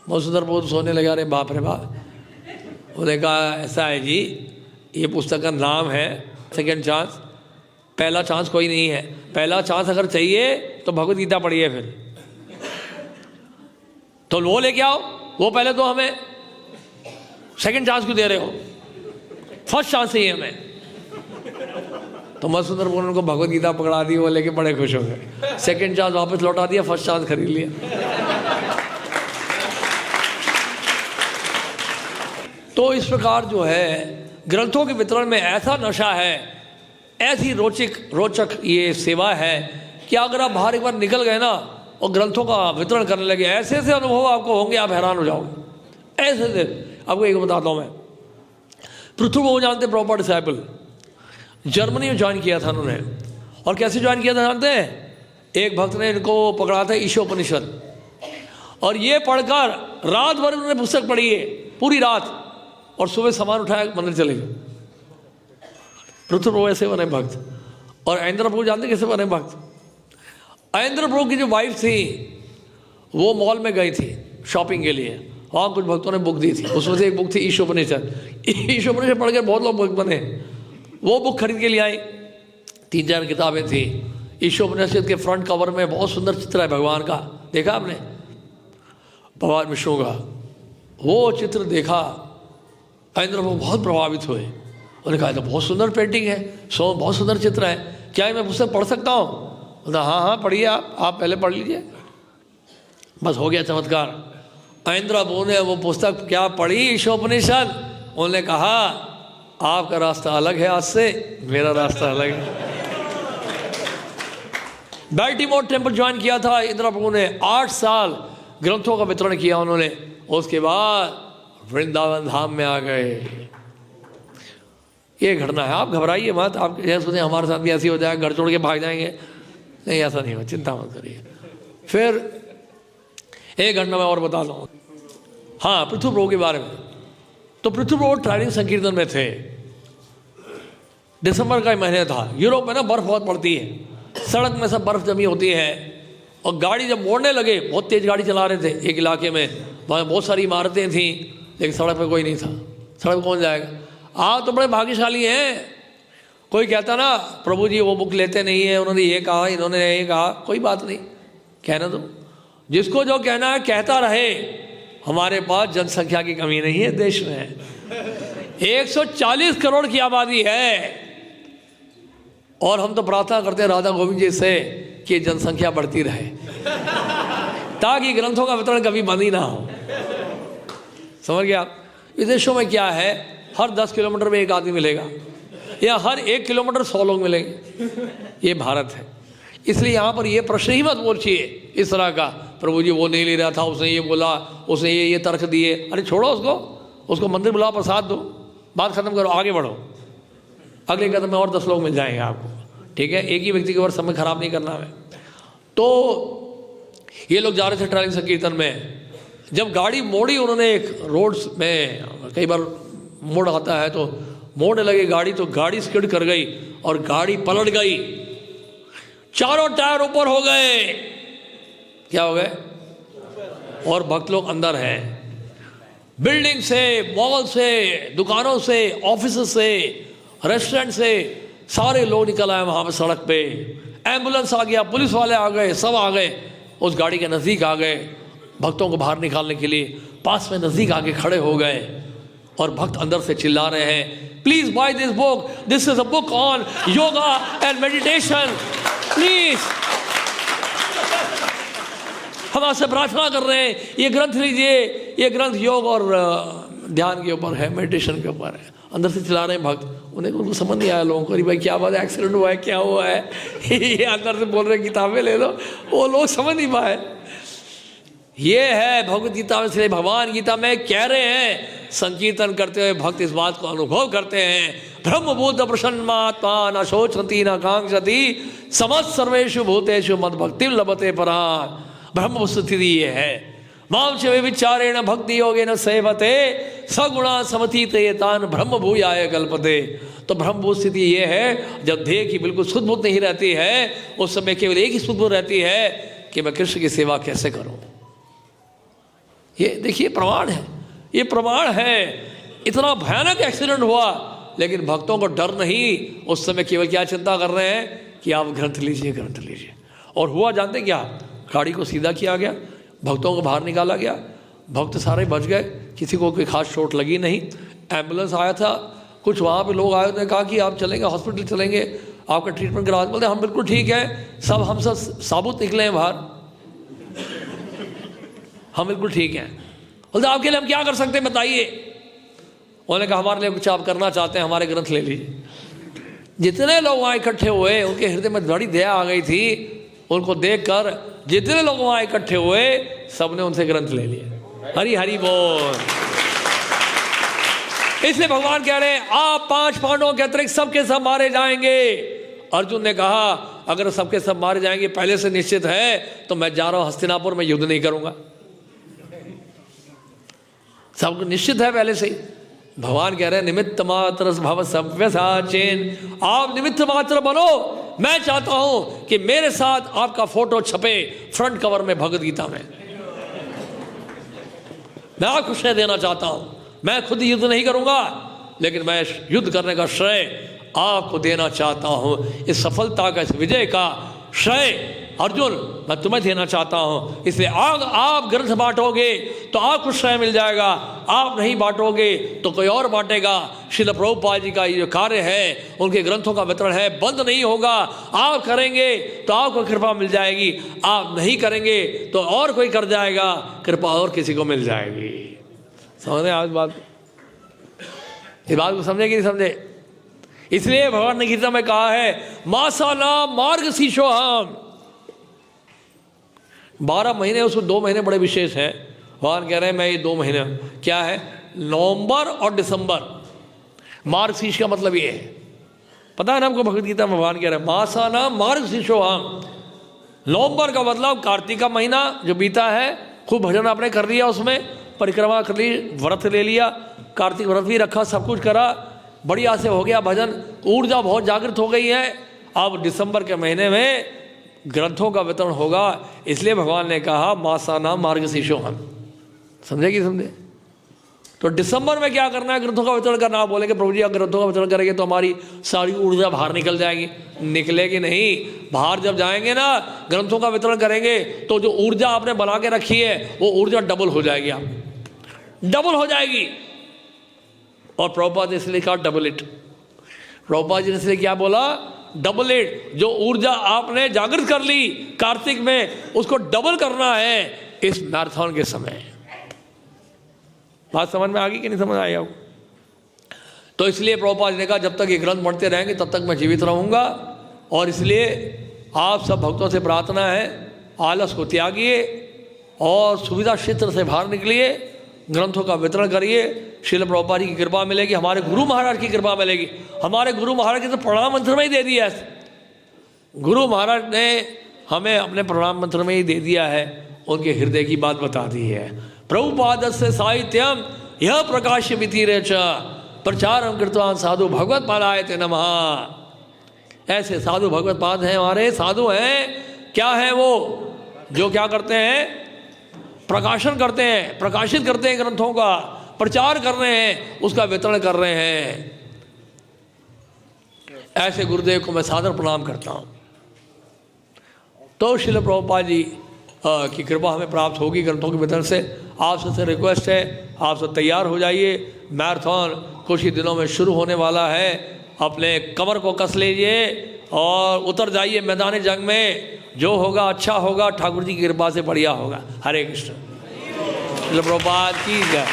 बहुत सुंदर बहुत सोने लगा, अरे बाप रे बाप। उन्होंने कहा ऐसा है जी, ये पुस्तक का नाम है सेकंड चांस, पहला चांस कोई नहीं है। पहला चांस अगर चाहिए तो भगवत गीता पढ़िए, फिर तो वो लेके आओ, वो पहले तो हमें सेकंड चांस क्यों दे रहे हो? फर्स्ट चांस चाहिए हमें। तो मत सुंदर बोल उनको भगवत गीता पकड़ा दी, वो लेके बड़े खुश हो गए। सेकंड चांस वापस लौटा दिया, फर्स्ट चांस खरीद लिया। तो इस प्रकार जो है ग्रंथों के वितरण में ऐसा नशा है, ऐसी रोचक ये सेवा है कि अगर आप बाहर एक बार निकल गए ना और ग्रंथों का वितरण करने लगे, ऐसे ऐसे अनुभव आपको होंगे, आप हैरान हो जाओगे। ऐसे आपको एक बताता हूँ मैं। पृथ्वी वो जानते, प्रॉपर डिसाइपल, जर्मनी में ज्वाइन किया था उन्होंने। और कैसे ज्वाइन किया था जानते हैं? एक भक्त ने इनको पकड़ा था ईशोपनिषद, और ये पढ़कर रात भर उन्होंने पुस्तक पढ़ी है, पूरी रात, और सुबह सामान उठाया मंदिर चले गए। पृथ्वी प्रभु ऐसे बने भक्त। और ऐन्द्र प्रभु जानते कैसे बने भक्त? ऐन्द्र प्रभु की जो वाइफ थी वो मॉल में गई थी शॉपिंग के लिए, वहाँ कुछ भक्तों ने बुक दी थी, उसमें से एक बुक थी ईशोपनिषद। ईशोपनिषद पढ़ के बहुत लोग भक्त बने। वो बुक खरीद के लिए आई, 3-4 किताबें थी। ईशोपनिषद के फ्रंट कवर में बहुत सुंदर चित्र है भगवान का, देखा आपने? भगवान विष्णु का वो चित्र देखा, ऐन्द्र प्रभु बहुत प्रभावित हुए। उन्होंने कहा तो बहुत सुंदर पेंटिंग है, बहुत सुंदर चित्र है, क्या मैं पुस्तक पढ़ सकता हूँ? बोला हाँ हाँ पढ़िए, आप पहले पढ़ लीजिए। बस हो गया चमत्कार। ऐन्द्र प्रभु ने वो पुस्तक क्या पढ़ी, ईशोपनिषद। उन्होंने कहा आपका रास्ता अलग है, आज से मेरा रास्ता अलग है। बैल्टीमोर टेम्पल ज्वाइन किया था इंद्र प्रभु ने, 8 साल ग्रंथों का वितरण किया उन्होंने। उसके बाद वृंदावन धाम में आ गए। ये घटना है, आप घबराइए मत। आप जैसे सोचें हमारे साथ भी ऐसी हो जाए, घर छोड़ के भाग जाएंगे, नहीं ऐसा नहीं हो, चिंता मत करिए। फिर एक घटना मैं और बताता हूँ। हाँ, पृथ्वी प्रभु के बारे में। तो पृथ्वी प्रभु ट्रैवलिंग संकीर्तन में थे, दिसंबर का महीने था। यूरोप में ना बर्फ़ बहुत पड़ती है, सड़क में सब बर्फ़ जमी होती है, और गाड़ी जब मोड़ने लगे, बहुत तेज़ गाड़ी चला रहे थे एक इलाके में, वहाँ बहुत सारी इमारतें थीं, लेकिन सड़क पे कोई नहीं था। सड़क कौन जाएगा? आप तो बड़े भाग्यशाली हैं। कोई कहता ना प्रभु जी वो बुक लेते नहीं है, उन्होंने ये कहा, इन्होंने ये कहा, कोई बात नहीं, कहना दो, जिसको जो कहना है कहता रहे। हमारे पास जनसंख्या की कमी नहीं है देश में, 140 करोड़ की आबादी है, और हम तो प्रार्थना करते हैं राधा गोविंद जी से कि जनसंख्या बढ़ती रहे ताकि ग्रंथों का वितरण कभी बंद ही ना हो। समझ गया आप? विदेशों में क्या है, हर 10 किलोमीटर में एक आदमी मिलेगा, या हर 1 किलोमीटर 100 लोग मिलेंगे। ये भारत है, इसलिए यहाँ पर ये प्रश्न ही मत पूछिए इस तरह का, प्रभु जी वो नहीं ले रहा था, उसने ये बोला, उसने ये तर्क दिए। अरे छोड़ो उसको मंदिर बुलाओ, प्रसाद दो, बात खत्म करो, आगे बढ़ो। अगले कदम में और 10 लोग मिल जाएंगे आपको, ठीक है? एक ही व्यक्ति के ऊपर समय खराब नहीं करना है। तो ये लोग जा रहे थे ट्रैवलिंग संकीर्तन में, जब गाड़ी मोड़ी उन्होंने, एक रोड में कई बार मोड़ आता है, तो मोड़ने लगे गाड़ी, तो गाड़ी स्किड कर गई और गाड़ी पलट गई, चारों टायर ऊपर हो गए। क्या हो गए? और भक्त लोग अंदर हैं, बिल्डिंग से, मॉल से, दुकानों से, ऑफिस से, रेस्टोरेंट से सारे लोग निकल आए वहाँ पे सड़क पे। एम्बुलेंस आ गया, पुलिस वाले आ गए, सब आ गए, उस गाड़ी के नज़दीक आ गए, भक्तों को बाहर निकालने के लिए पास में नज़दीक आके खड़े हो गए, और भक्त अंदर से चिल्ला रहे हैं, please buy this book, this is a book on yoga and meditation, please हम आपसे प्रार्थना कर रहे हैं, ये ग्रंथ लीजिए, ये ग्रंथ योग और ध्यान के ऊपर है, मेडिटेशन के ऊपर है। अंदर से चिल्ला रहे हैं भक्त, उनको समझ नहीं आया लोगों को, अरे भाई क्या बात है, एक्सीडेंट हुआ है, क्या हुआ है ये अंदर से बोल रहे किताबें ले लो, वो लोग समझ नहीं पाए। ये है भगवत गीता में, इसलिए भगवान गीता में कह रहे हैं, संकीर्तन करते हुए भक्त इस बात को अनुभव करते हैं, ब्रह्मभूत प्रसन्नात्मा न शोचति न कांक्षति समस्त सर्वेषु भूतेषु मद भक्ति लभते परां। ब्रह्म स्थिति ये है, मां च विचारेण भक्ति योगेन सेवते सगुणा समतीते तान ब्रह्म भूयाय कल्पते। तो ब्रह्म स्थिति ये है, जब देह की बिल्कुल शुद्ध बुद्ध नहीं रहती है, उस समय केवल एक ही शुद्ध बुद्ध रहती है कि मैं कृष्ण की सेवा कैसे करूं। ये देखिए प्रमाण है, ये प्रमाण है। इतना भयानक एक्सीडेंट हुआ, लेकिन भक्तों को डर नहीं, उस समय केवल क्या चिंता कर रहे हैं कि आप ग्रंथ लीजिए, ग्रंथ लीजिए। और हुआ जानते क्या, गाड़ी को सीधा किया गया, भक्तों को बाहर निकाला गया, भक्त सारे बच गए, किसी को कोई खास चोट लगी नहीं। एम्बुलेंस आया था, कुछ वहाँ पे लोग आए, उन्होंने कहा कि आप चलेंगे हॉस्पिटल, चलेंगे आपका ट्रीटमेंट करा। बोलते हम बिल्कुल ठीक है, हम सब साबुत निकले हैं बाहर, हम बिल्कुल ठीक हैं। बोलते आपके लिए हम क्या कर सकते हैं बताइए। उन्होंने कहा हमारे लिए कुछ आप करना चाहते हैं, हमारे ग्रंथ ले लीजिए। जितने लोग वहाँ इकट्ठे हुए, उनके हृदय में बड़ी दया आ गई थी, उनको देखकर जितने लोग वहाँ इकट्ठे हुए सबने उनसे ग्रंथ ले लिए। हरि हरि बोल। इसलिए भगवान कह रहे हैं आप 5 पांडवों के अतिरिक्त सबके सब मारे जाएंगे। अर्जुन ने कहा अगर सबके सब मारे जाएंगे पहले से निश्चित है, तो मैं जा रहा हूं हस्तिनापुर में, युद्ध नहीं करूंगा। सब निश्चित है पहले से ही। भगवान कह रहे हैं निमित्त मात्र भव सव्यसाचेन, आप निमित्त मात्र बनो। मैं चाहता हूं कि मेरे साथ आपका फोटो छपे फ्रंट कवर में भगवद गीता में। मैं आपको श्रेय देना चाहता हूं, मैं खुद युद्ध नहीं करूंगा, लेकिन मैं युद्ध करने का श्रेय आपको देना चाहता हूं। इस सफलता का, इस विजय का श्रेय अर्जुन मैं तुम्हें देना चाहता हूं। इसलिए आप ग्रंथ बांटोगे तो आपको श्रेय मिल जाएगा, आप नहीं बांटोगे तो कोई और बांटेगा। श्रील प्रभुपाद जी का ये जो कार्य है, उनके ग्रंथों का वितरण है, बंद नहीं होगा। आप करेंगे तो आपको कृपा मिल जाएगी, आप नहीं करेंगे तो और कोई कर जाएगा, कृपा और किसी को मिल जाएगी। समझ रहे आज बात? इस बात को समझे कि नहीं समझे? इसलिए भगवान ने गीता में कहा है मासाना मार्ग शीशो हम। 12 महीने, उसमें 2 महीने बड़े विशेष हैं। भगवान कह रहे हैं मैं ये 2 महीने, क्या है, नवंबर और दिसंबर। मार्ग शीर्ष का मतलब ये है, पता है ना आपको, भगवद गीता में भगवान कह रहे हैं मासाना मार्ग शीर्षो हम। नवंबर का मतलब कार्तिक का महीना जो बीता है, खूब भजन आपने कर लिया उसमें, परिक्रमा कर ली, व्रत ले लिया, कार्तिक व्रत भी रखा, सब कुछ करा, बढ़िया से हो गया भजन, ऊर्जा बहुत जागृत हो गई है। अब दिसंबर के महीने में ग्रंथों का वितरण होगा, इसलिए भगवान ने कहा मासाना मार्गशीर्षोहम। समझे कि समझे? तो दिसंबर में क्या करना है? ग्रंथों का वितरण करना। आप बोलेंगे प्रभु जी अगर ग्रंथों का वितरण करेंगे तो हमारी सारी ऊर्जा बाहर निकल जाएगी। निकलेगी नहीं, बाहर जब जाएंगे ना, ग्रंथों का वितरण करेंगे तो जो ऊर्जा आपने बना के रखी है वो ऊर्जा डबल हो जाएगी, आप डबल हो जाएगी। और प्रभुपाद ने इसलिए कहा डबल इट। प्रभुपाद जी ने इसलिए क्या बोला? Double it. जो ऊर्जा आपने जागृत कर ली कार्तिक में, उसको डबल करना है इस मैराथन के समय। बात समझ में आ गई कि नहीं समझ आई आपको? तो इसलिए प्रभुपाद जी ने कहा जब तक ये ग्रंथ पढ़ते रहेंगे तब तक मैं जीवित रहूंगा। और इसलिए आप सब भक्तों से प्रार्थना है, आलस को त्यागिए और सुविधा क्षेत्र से बाहर निकलिए, ग्रंथों का वितरण करिए। श्रील प्रभुपाद जी की कृपा मिलेगी, हमारे गुरु महाराज की कृपा मिलेगी। हमारे गुरु महाराज के तो प्रणाम मंत्र में ही दे दिया है। गुरु महाराज ने हमें अपने प्रणाम मंत्र में ही दे दिया है, उनके हृदय की बात बता दी है। प्रभुपाद से साहित्यम यह प्रकाश वितीरे च प्रचारम कृतवान साधु भगवत पालाय ते नमः। ऐसे साधु भगवत पाद हैं, हमारे साधु हैं। क्या है वो? जो क्या करते हैं? प्रकाशन करते हैं, प्रकाशित करते हैं, ग्रंथों का प्रचार कर रहे हैं, उसका वितरण कर रहे हैं। ऐसे गुरुदेव को मैं सादर प्रणाम करता हूँ। तो श्रील प्रभुपाद जी की कृपा हमें प्राप्त होगी ग्रंथों के वितरण से। आप सबसे रिक्वेस्ट है, आप सब तैयार हो जाइए, मैराथन कुछ ही दिनों में शुरू होने वाला है। अपने कमर को कस लीजिए और उतर जाइए मैदानी जंग में। जो होगा अच्छा होगा, ठाकुर जी की कृपा से बढ़िया होगा। हरे कृष्ण। श्रील प्रभुपाद की जय।